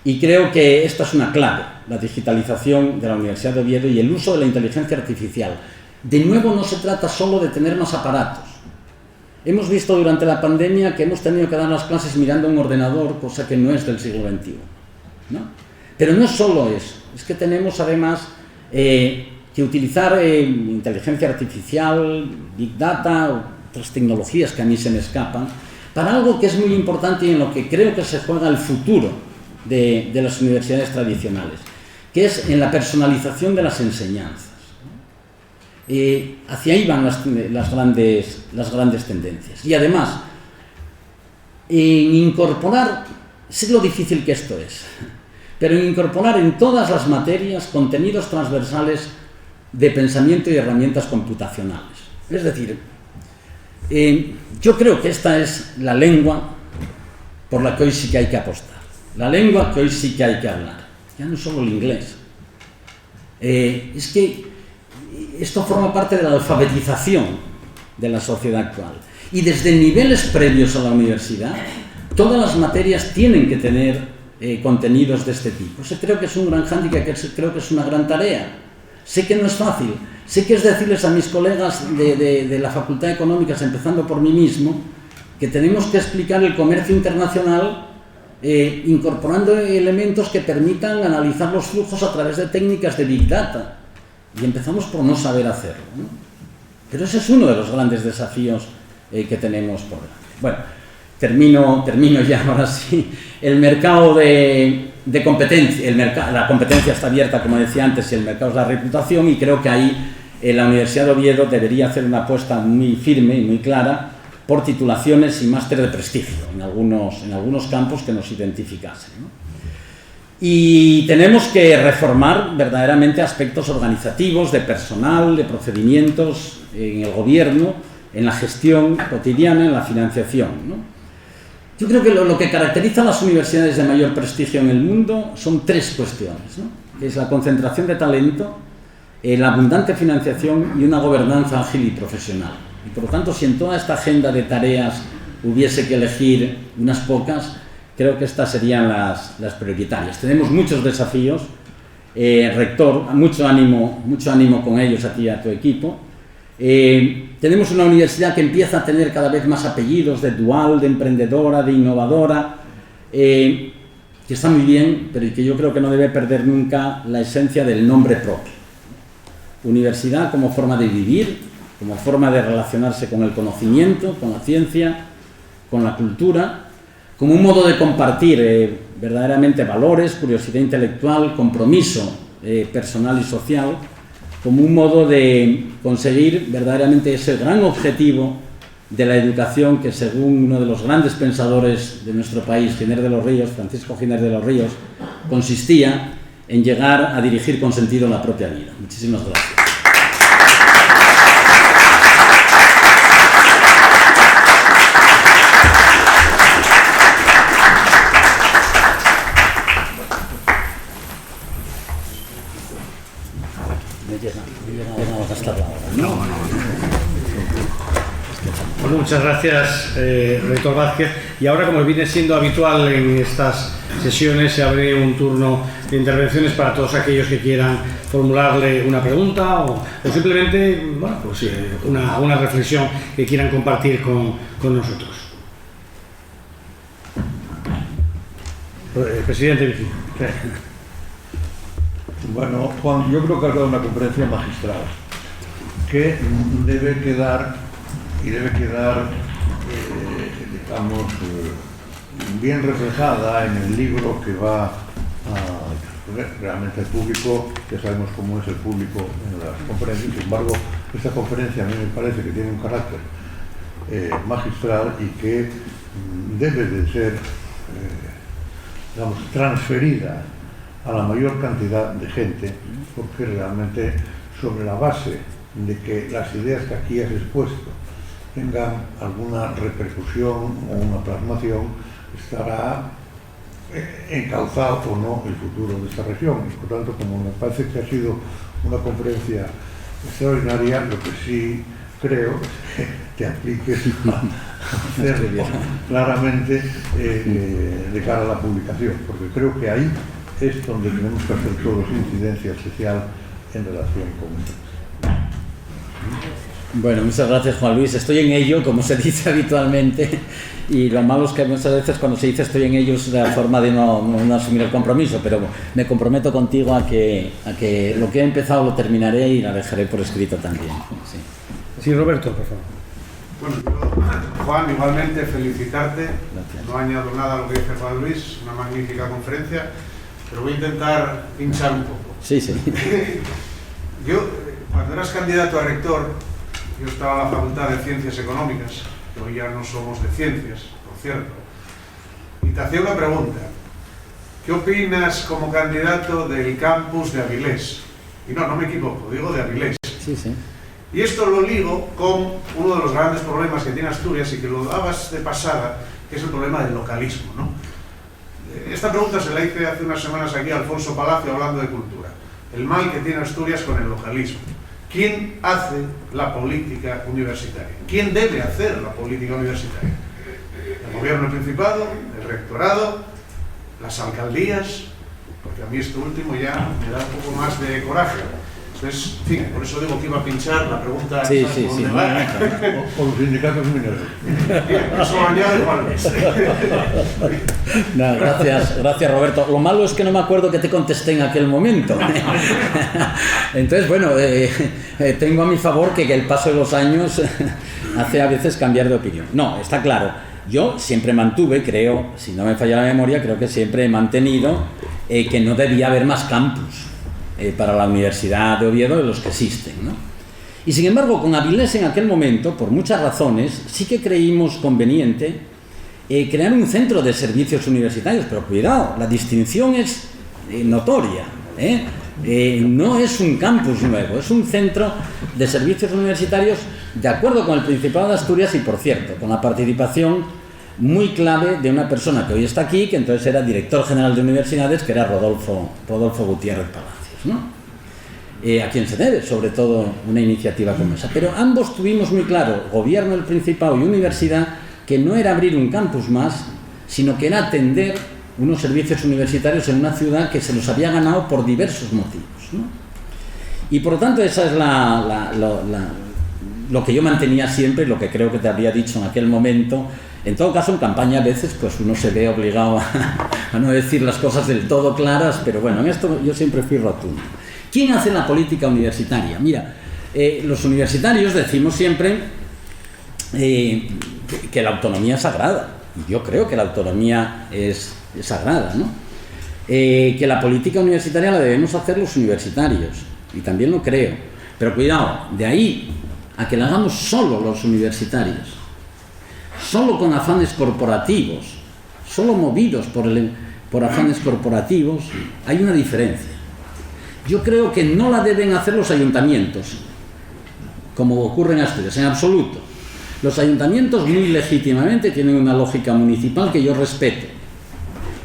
Y creo que esta es una clave, la digitalización de la Universidad de Oviedo y el uso de la inteligencia artificial. De nuevo, no se trata solo de tener más aparatos. Hemos visto durante la pandemia que hemos tenido que dar las clases mirando un ordenador, cosa que no es del siglo XXI, ¿no? Pero no es solo eso, es que tenemos además que utilizar inteligencia artificial, Big Data, otras tecnologías que a mí se me escapan, para algo que es muy importante y en lo que creo que se juega el futuro de las universidades tradicionales, que es en la personalización de las enseñanzas. Hacia ahí van las grandes tendencias. Y además, en incorporar, sé lo difícil que esto es, pero en incorporar en todas las materias contenidos transversales de pensamiento y herramientas computacionales. Es decir, yo creo que esta es la lengua por la que hoy sí que hay que apostar, la lengua que hoy sí que hay que hablar, ya no solo el inglés. Es que esto forma parte de la alfabetización de la sociedad actual. Y desde niveles previos a la universidad, todas las materias tienen que tener contenidos de este tipo. Eso creo que es un gran hándicap, creo que es una gran tarea. Sé que no es fácil, sé que es decirles a mis colegas de la Facultad de Económicas, empezando por mí mismo, que tenemos que explicar el comercio internacional incorporando elementos que permitan analizar los flujos a través de técnicas de Big Data. Y empezamos por no saber hacerlo, ¿no? Pero ese es uno de los grandes desafíos que tenemos por delante. Bueno, termino ya ahora sí. El mercado de competencia, la competencia está abierta, como decía antes, y el mercado es la reputación, y creo que ahí la Universidad de Oviedo debería hacer una apuesta muy firme y muy clara por titulaciones y máster de prestigio en algunos campos que nos identificasen, ¿no? Y tenemos que reformar verdaderamente aspectos organizativos, de personal, de procedimientos en el gobierno, en la gestión cotidiana, en la financiación, ¿no? Yo creo que lo que caracteriza a las universidades de mayor prestigio en el mundo son tres cuestiones, ¿no? Que es la concentración de talento, la abundante financiación y una gobernanza ágil y profesional. Y por lo tanto, si en toda esta agenda de tareas hubiese que elegir unas pocas, creo que estas serían las prioritarias. Tenemos muchos desafíos, rector, mucho ánimo con ellos a ti y a tu equipo. Tenemos una universidad que empieza a tener cada vez más apellidos de dual, de emprendedora, de innovadora, que está muy bien, pero que yo creo que no debe perder nunca la esencia del nombre propio. Universidad como forma de vivir, como forma de relacionarse con el conocimiento, con la ciencia, con la cultura, como un modo de compartir verdaderamente valores, curiosidad intelectual, compromiso personal y social, como un modo de conseguir verdaderamente ese gran objetivo de la educación que, según uno de los grandes pensadores de nuestro país, Giner de los Ríos, Francisco Giner de los Ríos, consistía en llegar a dirigir con sentido la propia vida. Muchísimas gracias. Bueno, muchas gracias, rector Vázquez. Y ahora, como viene siendo habitual en estas sesiones, se abre un turno de intervenciones para todos aquellos que quieran formularle una pregunta o simplemente, bueno, pues, una reflexión que quieran compartir con nosotros. Presidente Virgilio. Bueno, Juan, yo creo que has dado una conferencia magistral que debe quedar digamos, bien reflejada en el libro que va a realmente al público. Ya sabemos cómo es el público en las conferencias. Sin embargo, esta conferencia a mí me parece que tiene un carácter magistral y que debe de ser digamos, transferida a la mayor cantidad de gente, porque realmente sobre la base de que las ideas que aquí has expuesto tengan alguna repercusión o una plasmación, estará encauzado o no el futuro de esta región. Y por tanto, como me parece que ha sido una conferencia extraordinaria, lo que sí creo es que te apliques a hacerlo claramente de cara a la publicación, porque creo que ahí es donde tenemos que hacer todos incidencia especial en relación con esto. Bueno, muchas gracias, Juan Luis. Estoy en ello, como se dice habitualmente, y lo malo es que muchas veces cuando se dice estoy en ello es la forma de no asumir el compromiso, pero me comprometo contigo a que lo que he empezado lo terminaré y la dejaré por escrito también. Sí, Roberto, por favor. Bueno, Juan, igualmente felicitarte. Gracias. No añado nada a lo que dice Juan Luis, una magnífica conferencia, pero voy a intentar pinchar un poco. Sí, sí. Yo, cuando eras candidato a rector, yo estaba en la Facultad de Ciencias Económicas, que hoy ya no somos de ciencias, por cierto, y te hacía una pregunta. ¿Qué opinas como candidato del campus de Avilés? Y no me equivoco, digo de Avilés. Sí, sí. Y esto lo ligo con uno de los grandes problemas que tiene Asturias y que lo dabas de pasada, que es el problema del localismo, ¿no? Esta pregunta se la hice hace unas semanas aquí a Alfonso Palacio hablando de cultura. El mal que tiene Asturias con el localismo. ¿Quién hace la política universitaria? ¿Quién debe hacer la política universitaria? El gobierno del Principado, el rectorado, las alcaldías, porque a mí esto último ya me da un poco más de coraje. Entonces, en fin, por eso digo que iba a pinchar la pregunta. Sí. O los sindicatos mineros. Eso añade Juan Luis. No, gracias Roberto. Lo malo es que no me acuerdo que te contesté en aquel momento. Entonces, bueno, tengo a mi favor que el paso de los años hace a veces cambiar de opinión. No, está claro. Yo siempre mantuve, creo, si no me falla la memoria, creo que siempre he mantenido que no debía haber más campus para la Universidad de Oviedo de los que existen, ¿no? Y sin embargo, con Avilés en aquel momento, por muchas razones, sí que creímos conveniente crear un centro de servicios universitarios, pero cuidado, la distinción es notoria, no es un campus nuevo, es un centro de servicios universitarios de acuerdo con el Principado de Asturias y, por cierto, con la participación muy clave de una persona que hoy está aquí, que entonces era director general de universidades, que era Rodolfo Gutiérrez Palacios, ¿no? A quien se debe, sobre todo, una iniciativa como esa. Pero ambos tuvimos muy claro, gobierno del Principado y universidad, que no era abrir un campus más, sino que era atender unos servicios universitarios en una ciudad que se los había ganado por diversos motivos, ¿no? Y por lo tanto, esa es lo que yo mantenía siempre, lo que creo que te había dicho en aquel momento. En todo caso, en campaña a veces pues uno se ve obligado a no decir las cosas del todo claras, pero bueno, en esto yo siempre fui rotundo. ¿Quién hace la política universitaria? Mira, los universitarios decimos siempre que la autonomía es sagrada, y yo creo que la autonomía es sagrada, ¿no? Que la política universitaria la debemos hacer los universitarios, y también lo creo, pero cuidado, de ahí a que la hagamos solo los universitarios, solo con afanes corporativos, solo movidos por afanes corporativos, hay una diferencia. Yo creo que no la deben hacer los ayuntamientos, como ocurre en Asturias, en absoluto. Los ayuntamientos muy legítimamente tienen una lógica municipal que yo respeto.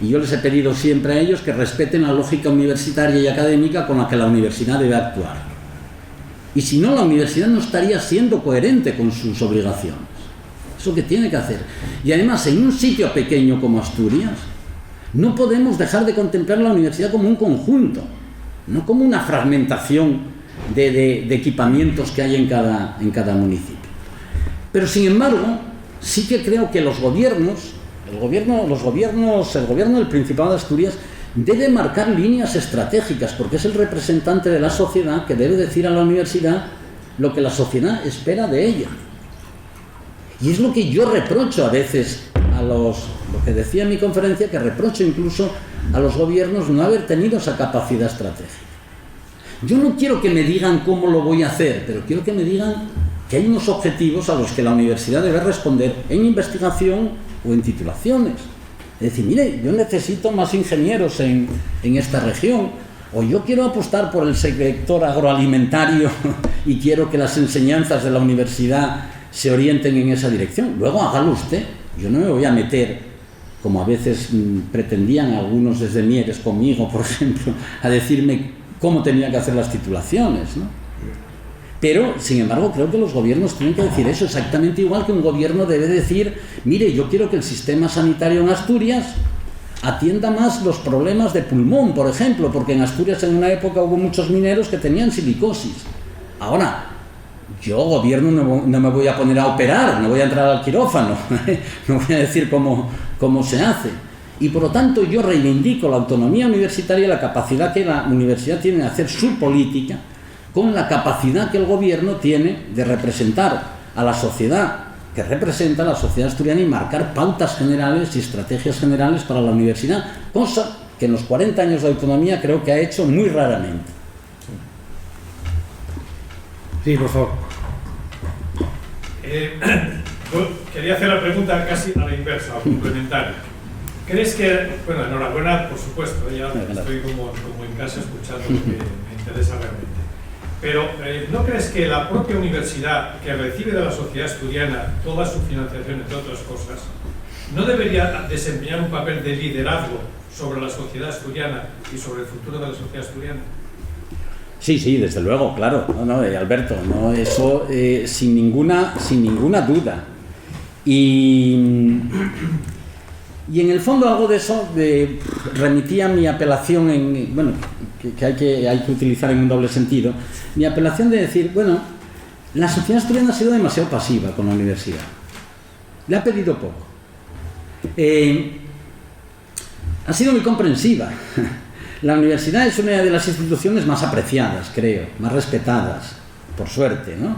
Y yo les he pedido siempre a ellos que respeten la lógica universitaria y académica con la que la universidad debe actuar. Y si no, la universidad no estaría siendo coherente con sus obligaciones. Eso que tiene que hacer. Y además, en un sitio pequeño como Asturias, no podemos dejar de contemplar la universidad como un conjunto, no como una fragmentación de equipamientos que hay en cada municipio. Pero sin embargo, sí que creo que los gobiernos, el gobierno del Principado de Asturias debe marcar líneas estratégicas, porque es el representante de la sociedad que debe decir a la universidad lo que la sociedad espera de ella. Y es lo que yo reprocho a veces lo que decía en mi conferencia, que reprocho incluso a los gobiernos no haber tenido esa capacidad estratégica. Yo no quiero que me digan cómo lo voy a hacer, pero quiero que me digan que hay unos objetivos a los que la universidad debe responder en investigación o en titulaciones. Es decir, mire, yo necesito más ingenieros en esta región, o yo quiero apostar por el sector agroalimentario y quiero que las enseñanzas de la universidad se orienten en esa dirección. Luego hágalo usted. Yo no me voy a meter, como a veces pretendían algunos desde Mieres conmigo, por ejemplo, a decirme cómo tenía que hacer las titulaciones, ¿no? Pero, sin embargo, creo que los gobiernos tienen que decir eso, exactamente igual que un gobierno debe decir, mire, yo quiero que el sistema sanitario en Asturias atienda más los problemas de pulmón, por ejemplo, porque en Asturias en una época hubo muchos mineros que tenían silicosis. Ahora, yo, gobierno, no me voy a poner a operar, no voy a entrar al quirófano, no voy a decir cómo se hace. Y por lo tanto yo reivindico la autonomía universitaria y la capacidad que la universidad tiene de hacer su política con la capacidad que el gobierno tiene de representar a la sociedad, que representa a la sociedad asturiana, y marcar pautas generales y estrategias generales para la universidad, cosa que en los 40 años de autonomía creo que ha hecho muy raramente. Sí, por favor. Yo quería hacer la pregunta casi a la inversa, o complementaria. ¿Crees que, bueno, enhorabuena, por supuesto, ya estoy como en casa escuchando lo que me interesa realmente, pero ¿no crees que la propia universidad, que recibe de la sociedad asturiana toda su financiación, entre otras cosas, no debería desempeñar un papel de liderazgo sobre la sociedad asturiana y sobre el futuro de la sociedad asturiana? Sí, desde luego, claro. No, Alberto, no, eso sin ninguna duda. Y en el fondo algo de eso remitía mi apelación que hay que utilizar en un doble sentido. Mi apelación de decir, bueno, la sociedad asturiana ha sido demasiado pasiva con la universidad. Le ha pedido poco. Ha sido muy comprensiva. La universidad es una de las instituciones más apreciadas, creo, más respetadas, por suerte, ¿no?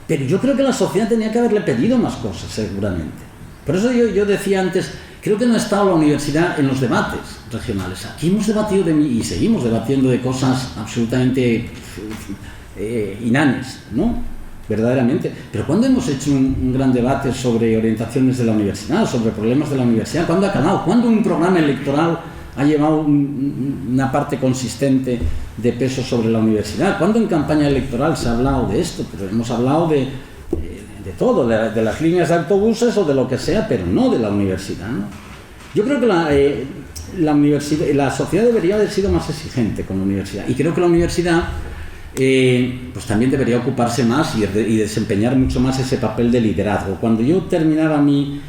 Pero yo creo que la sociedad tenía que haberle pedido más cosas, seguramente. Por eso yo decía antes, creo que no ha estado la universidad en los debates regionales. Aquí hemos debatido y seguimos debatiendo de cosas absolutamente inanes, ¿no? Verdaderamente. Pero ¿cuándo hemos hecho un gran debate sobre orientaciones de la universidad, sobre problemas de la universidad? ¿Cuándo ha calado? ¿Cuándo un programa electoral ha llevado una parte consistente de peso sobre la universidad? ¿Cuándo en campaña electoral se ha hablado de esto? Pero hemos hablado de todo, de las líneas de autobuses o de lo que sea, pero no de la universidad, ¿no? Yo creo que la sociedad debería haber sido más exigente con la universidad, y creo que la universidad pues también debería ocuparse más y desempeñar mucho más ese papel de liderazgo. Cuando yo terminaba mi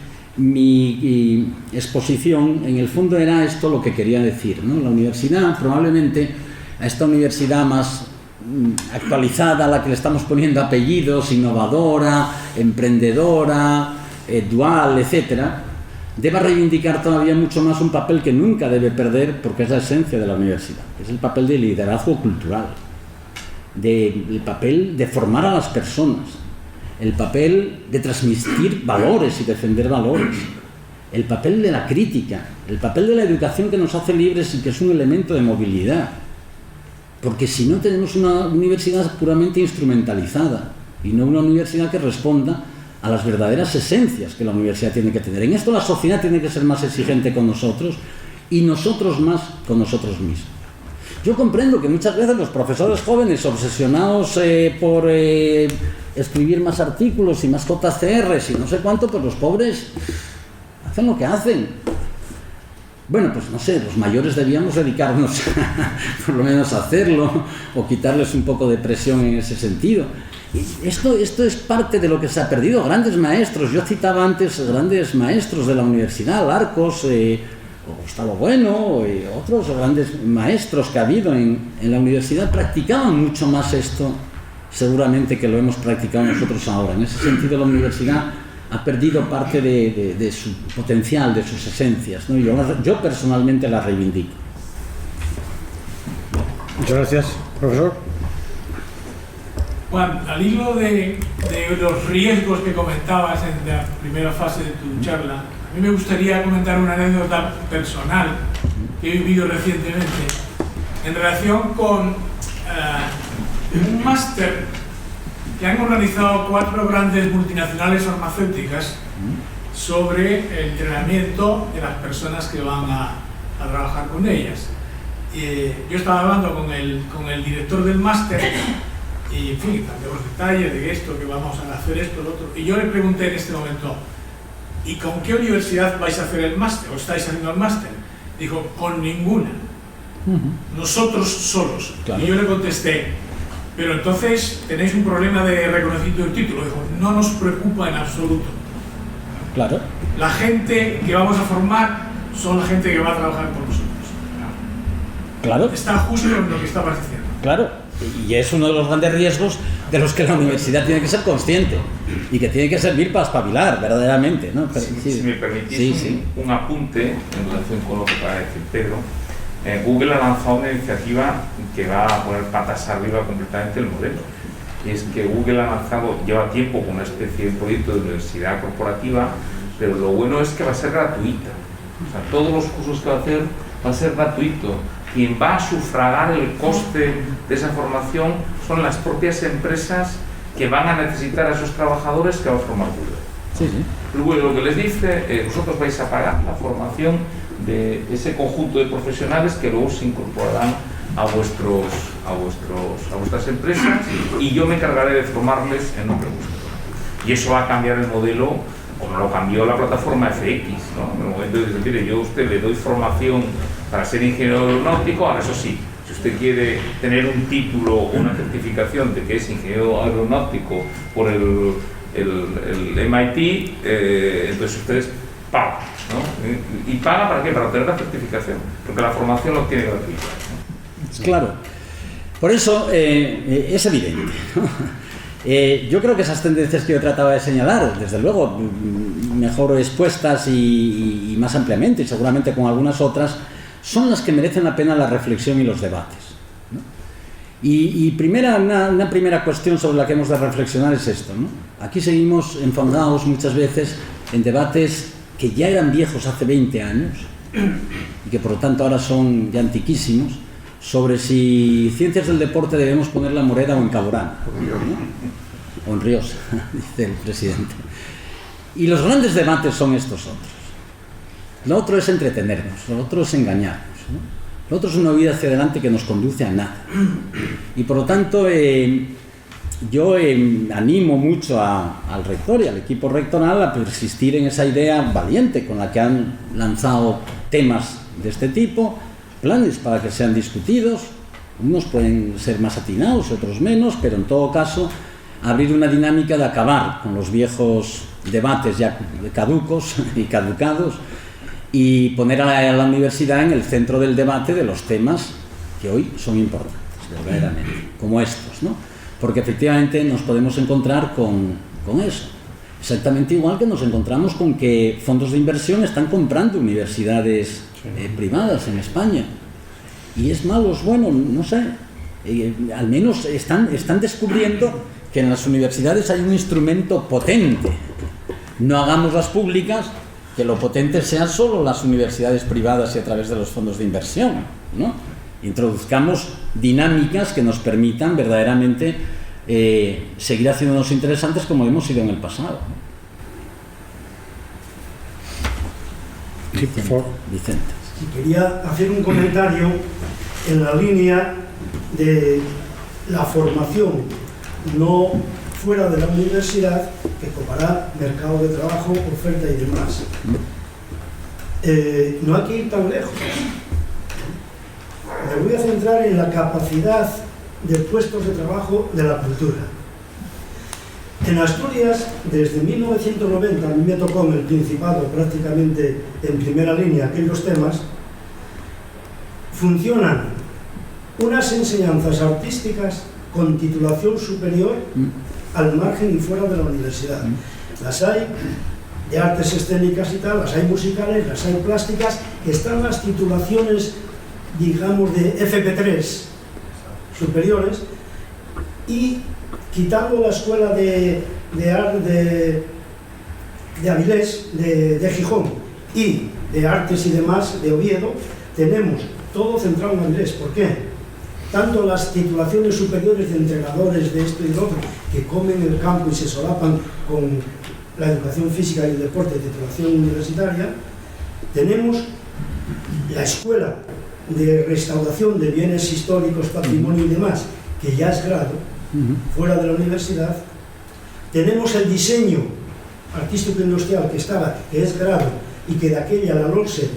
exposición, en el fondo era esto lo que quería decir, ¿no? La universidad, probablemente a esta universidad más actualizada, a la que le estamos poniendo apellidos, innovadora, emprendedora, dual, etcétera, deba reivindicar todavía mucho más un papel que nunca debe perder, porque es la esencia de la universidad, es el papel de liderazgo cultural, el papel de formar a las personas, el papel de transmitir valores y defender valores, el papel de la crítica, el papel de la educación que nos hace libres y que es un elemento de movilidad. Porque si no, tenemos una universidad puramente instrumentalizada y no una universidad que responda a las verdaderas esencias que la universidad tiene que tener. En esto la sociedad tiene que ser más exigente con nosotros y nosotros más con nosotros mismos. Yo comprendo que muchas veces los profesores jóvenes obsesionados por escribir más artículos y más JCRs y no sé cuánto, pues los pobres hacen lo que hacen. Bueno, pues no sé, los mayores debíamos dedicarnos por lo menos a hacerlo o quitarles un poco de presión en ese sentido. Esto es parte de lo que se ha perdido. Grandes maestros, yo citaba antes grandes maestros de la universidad, Larcos, Gustavo Bueno y otros grandes maestros que ha habido en la universidad, practicaban mucho más esto seguramente que lo hemos practicado nosotros ahora. En ese sentido la universidad ha perdido parte de su potencial, de sus esencias, ¿no? Yo personalmente la reivindico. Muchas gracias, profesor. Juan, al hilo de los riesgos que comentabas en la primera fase de tu charla, a mí me gustaría comentar una anécdota personal que he vivido recientemente en relación con un máster que han organizado 4 grandes multinacionales farmacéuticas sobre el entrenamiento de las personas que van a trabajar con ellas. Yo estaba hablando con el director del máster y, en fin, cambiamos detalles de esto, que vamos a hacer esto, lo otro. Y yo le pregunté en este momento, ¿y con qué universidad vais a hacer el máster? ¿O estáis haciendo el máster? Dijo, con ninguna. Nosotros solos. Claro. Y yo le contesté, pero entonces tenéis un problema de reconocimiento del título. Dijo, no nos preocupa en absoluto. Claro. La gente que vamos a formar son la gente que va a trabajar con nosotros. Claro. Está justo en lo que estabas diciendo. Claro. Y es uno de los grandes riesgos de los que la universidad tiene que ser consciente y que tiene que servir para espabilar verdaderamente, ¿no? Pero, si me permitís un apunte en relación con lo que acaba de decir Pedro. Google ha lanzado una iniciativa que va a poner patas arriba completamente el modelo. Y es que Google ha lanzado, lleva tiempo con una especie de proyecto de universidad corporativa, pero lo bueno es que va a ser gratuita. O sea, todos los cursos que va a hacer va a ser gratuito. Quien va a sufragar el coste de esa formación son las propias empresas que van a necesitar a esos trabajadores que va a formar Google. Sí, sí. Luego lo que les dice, vosotros vais a pagar la formación de ese conjunto de profesionales que luego se incorporarán a vuestras empresas y yo me encargaré de formarles en nombre vuestro. Y eso va a cambiar el modelo, como lo cambió la plataforma FX, ¿no? En el momento de decir, mire, yo a usted le doy formación para ser ingeniero aeronáutico, ahora eso sí, si usted quiere tener un título o una certificación de que es ingeniero aeronáutico por el MIT, entonces ustedes pagan, ¿no? ¿Y paga para qué? Para obtener la certificación, porque la formación lo tiene gratuita, ¿no? Claro. Por eso es evidente, ¿no? Yo creo que esas tendencias que yo trataba de señalar, desde luego, mejor expuestas y más ampliamente, y seguramente con algunas otras, son las que merecen la pena la reflexión y los debates, ¿no? Y una primera cuestión sobre la que hemos de reflexionar es esto, ¿no? Aquí seguimos enfondados muchas veces en debates que ya eran viejos hace 20 años y que por lo tanto ahora son ya antiquísimos, sobre si ciencias del deporte debemos ponerla en Moreda o en Caborán, ¿no? O en Ríos, dice el presidente. Y los grandes debates son estos otros. Lo otro es entretenernos, lo otro es engañarnos, ¿no? Lo otro es una vida hacia adelante que nos conduce a nada. Y por lo tanto, yo animo mucho al rector y al equipo rectoral a persistir en esa idea valiente con la que han lanzado temas de este tipo, planes para que sean discutidos. Unos pueden ser más atinados, otros menos, pero en todo caso, abrir una dinámica de acabar con los viejos debates ya caducos y caducados, y poner a la universidad en el centro del debate de los temas que hoy son importantes, verdaderamente, como estos, ¿no? Porque efectivamente nos podemos encontrar con eso. Exactamente igual que nos encontramos con que fondos de inversión están comprando universidades privadas en España. Y es malo, es bueno, no sé. Al menos están descubriendo que en las universidades hay un instrumento potente. No hagamos las públicas, que lo potente sean solo las universidades privadas y a través de los fondos de inversión, ¿no? Introduzcamos dinámicas que nos permitan verdaderamente seguir haciéndonos interesantes como hemos sido en el pasado, ¿no? Sí, por favor. Vicente. Y quería hacer un comentario en la línea de la formación no fuera de la universidad, que copará mercado de trabajo, oferta y demás. No hay que ir tan lejos. Me voy a centrar en la capacidad de puestos de trabajo de la cultura. En Asturias, desde 1990, a mí me tocó en el Principado prácticamente en primera línea aquellos temas, funcionan unas enseñanzas artísticas con titulación superior al margen y fuera de la universidad. Las hay de artes escénicas y tal, las hay musicales, las hay plásticas, están las titulaciones, digamos, de FP3 superiores, y quitando la escuela de Avilés, de Gijón, y de artes y demás de Oviedo, tenemos todo centrado en Avilés. ¿Por qué? Tanto las titulaciones superiores de entrenadores de esto y de otro, que comen el campo y se solapan con la educación física y el deporte de titulación universitaria, tenemos la escuela de restauración de bienes históricos, patrimonio y demás, que ya es grado, fuera de la universidad. Tenemos el diseño artístico industrial que es grado, y que de aquella la LOLSE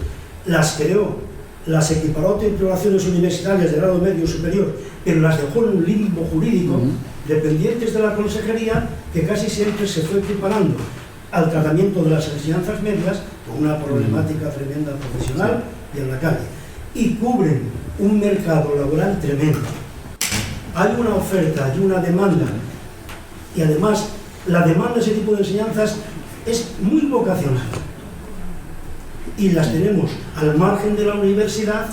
las creó, las equiparó a titulaciones universitarias de grado medio superior, pero las dejó en un limbo jurídico, dependientes de la consejería, que casi siempre se fue equiparando al tratamiento de las enseñanzas medias, con una problemática tremenda profesional y en la calle, y cubren un mercado laboral tremendo. Hay una oferta, hay una demanda, y además la demanda de ese tipo de enseñanzas es muy vocacional, y las tenemos al margen de la universidad,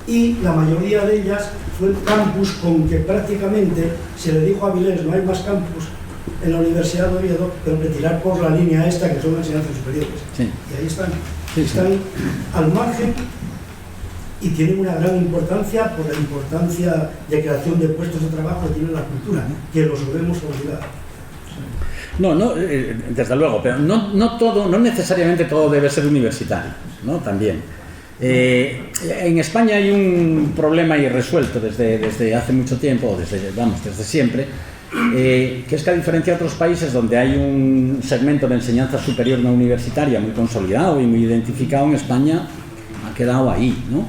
y la mayoría de ellas fue campus con que prácticamente se le dijo a Avilés: no hay más campus en la Universidad de Oviedo, pero retirar por la línea esta, que son enseñanzas superiores. Sí. Y ahí están al margen, y tienen una gran importancia por la importancia de creación de puestos de trabajo que tiene la cultura, que lo solemos olvidar. No, desde luego, pero no necesariamente todo debe ser universitario, ¿no? También. En España hay un problema irresuelto desde hace mucho tiempo, desde siempre, que es que, a diferencia de otros países donde hay un segmento de enseñanza superior no universitaria muy consolidado y muy identificado, en España ha quedado ahí, ¿no?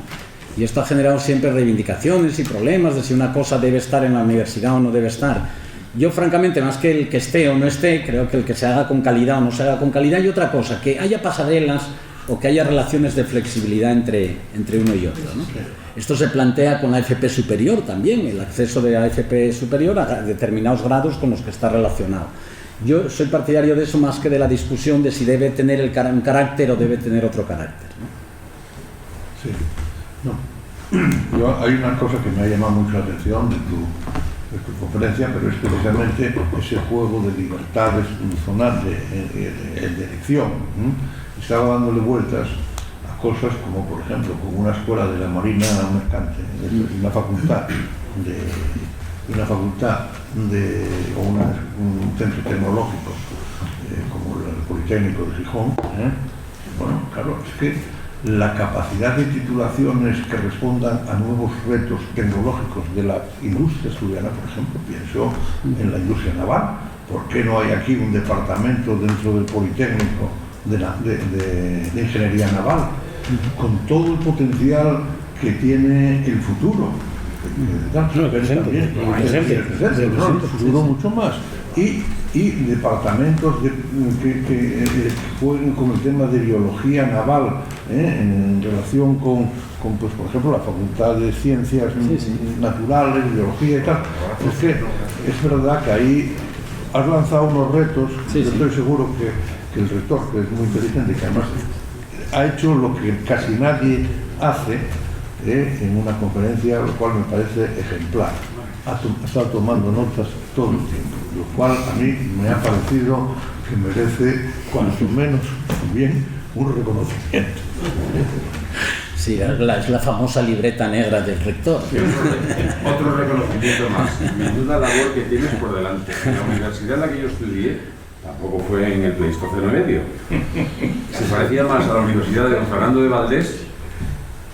Y esto ha generado siempre reivindicaciones y problemas de si una cosa debe estar en la universidad o no debe estar. Yo, francamente, más que el que esté o no esté, creo que el que se haga con calidad o no se haga con calidad, y otra cosa, que haya pasarelas o que haya relaciones de flexibilidad entre uno y otro, ¿no? Esto se plantea con la FP superior también, el acceso de la FP superior a determinados grados con los que está relacionado. Yo soy partidario de eso más que de la discusión de si debe tener un carácter o debe tener otro carácter, ¿no? Sí. No. Hay una cosa que me ha llamado mucho la atención de tu conferencia, pero es precisamente ese juego de libertades zonal de elección. Estaba dándole vueltas a cosas como, por ejemplo, como una escuela de la Marina Mercante, una facultad o un centro tecnológico como el Politécnico de Gijón. Bueno, claro, es que la capacidad de titulaciones que respondan a nuevos retos tecnológicos de la industria asturiana, por ejemplo, pienso en la industria naval. ¿Por qué no hay aquí un departamento dentro del Politécnico de Ingeniería Naval, con todo el potencial que tiene el futuro? El futuro mucho más. Y departamentos que jueguen con el tema de biología naval, en relación con pues, por ejemplo, la Facultad de Ciencias Naturales, Biología y tal. Es que es verdad que ahí has lanzado unos retos. Yo estoy seguro que el rector, que es muy inteligente, que además ha hecho lo que casi nadie hace en una conferencia, lo cual me parece ejemplar. Ha estado tomando notas todo el tiempo, lo cual a mí me ha parecido que merece, cuanto menos bien, un reconocimiento. Sí, es la famosa libreta negra del rector. Otro reconocimiento más. Menuda labor que tienes por delante. En la universidad en la que yo estudié, Tampoco fue en el Pleistoceno medio. Se parecía más a la Universidad de Don Fernando de Valdés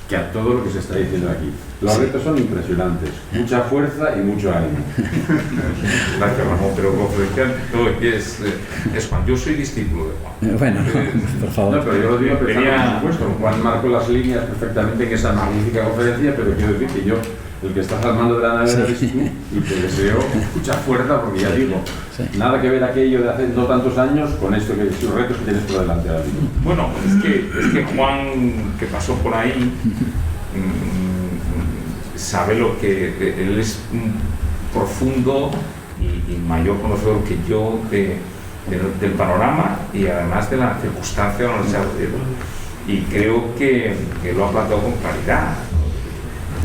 que a todo lo que se está diciendo aquí. Los retos son impresionantes, mucha fuerza y mucho ánimo. Gracias, Ramón, pero conferencial es Juan. Yo soy discípulo de Juan. Bueno, por favor. No, pero yo lo digo pensando, por supuesto. Juan marcó las líneas perfectamente en esa magnífica conferencia, pero quiero decir que yo, el que estás al mando de la nave, eres tú, y te deseo mucha fuerza, porque ya digo, nada que ver aquello de hace no tantos años con esto, que sus retos que tienes por delante ahora mismo. Bueno, es que Juan, que pasó por ahí, sabe lo que él es un profundo y mayor conocedor que yo del panorama y además de la circunstancia de la Universidad de Oviedo, y creo que lo ha planteado con claridad.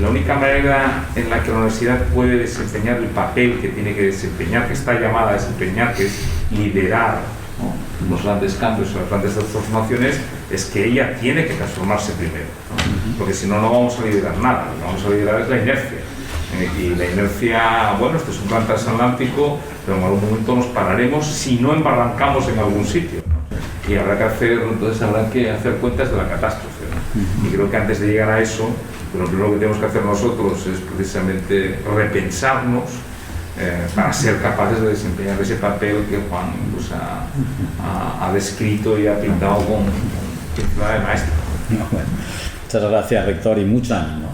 La única manera en la que la universidad puede desempeñar el papel que tiene que desempeñar, que está llamada a desempeñar, que es liderar, ¿no?, los grandes cambios, las grandes transformaciones, es que ella tiene que transformarse primero, ¿no? Porque si no, no vamos a liderar nada. Lo que vamos a liderar es la inercia. Y la inercia, bueno, esto es un plan transatlántico, pero en algún momento nos pararemos si no embarrancamos en algún sitio, ¿no? Y habrá que hacer cuentas de la catástrofe, ¿no? Y creo que antes de llegar a eso, lo primero que tenemos que hacer nosotros es precisamente repensarnos para ser capaces de desempeñar ese papel que Juan pues, ha descrito y ha pintado con pincelada de maestro. No, bueno. Muchas gracias, rector, y mucho ánimo.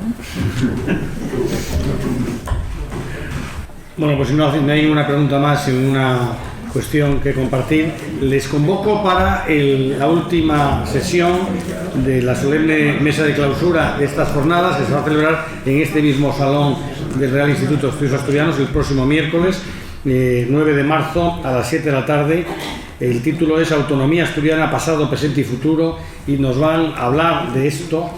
Bueno, pues si no hay ninguna pregunta más y ninguna cuestión que compartir, les convoco para la última sesión de la solemne mesa de clausura de estas jornadas, que se va a celebrar en este mismo salón del Real Instituto de Estudios Asturianos el próximo miércoles 9 de marzo a las 7 de la tarde. El título es Autonomía Asturiana, Pasado, Presente y Futuro, y nos van a hablar de esto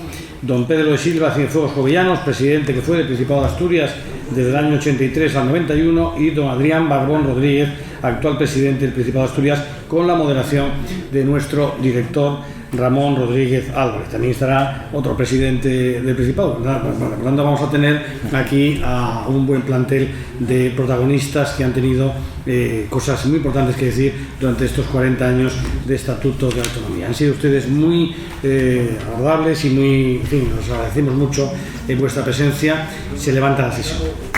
don Pedro de Silva Cienfuegos Jovellanos, presidente que fue del Principado de Asturias desde el año 83 al 91, y don Adrián Barbón Rodríguez, actual presidente del Principado de Asturias, con la moderación de nuestro director Ramón Rodríguez Álvarez. También estará otro presidente del Principado. Por lo tanto, vamos a tener aquí a un buen plantel de protagonistas que han tenido cosas muy importantes que decir durante estos 40 años de Estatuto de Autonomía. Han sido ustedes muy agradables y muy, en fin, os agradecemos mucho vuestra presencia. Se levanta la sesión.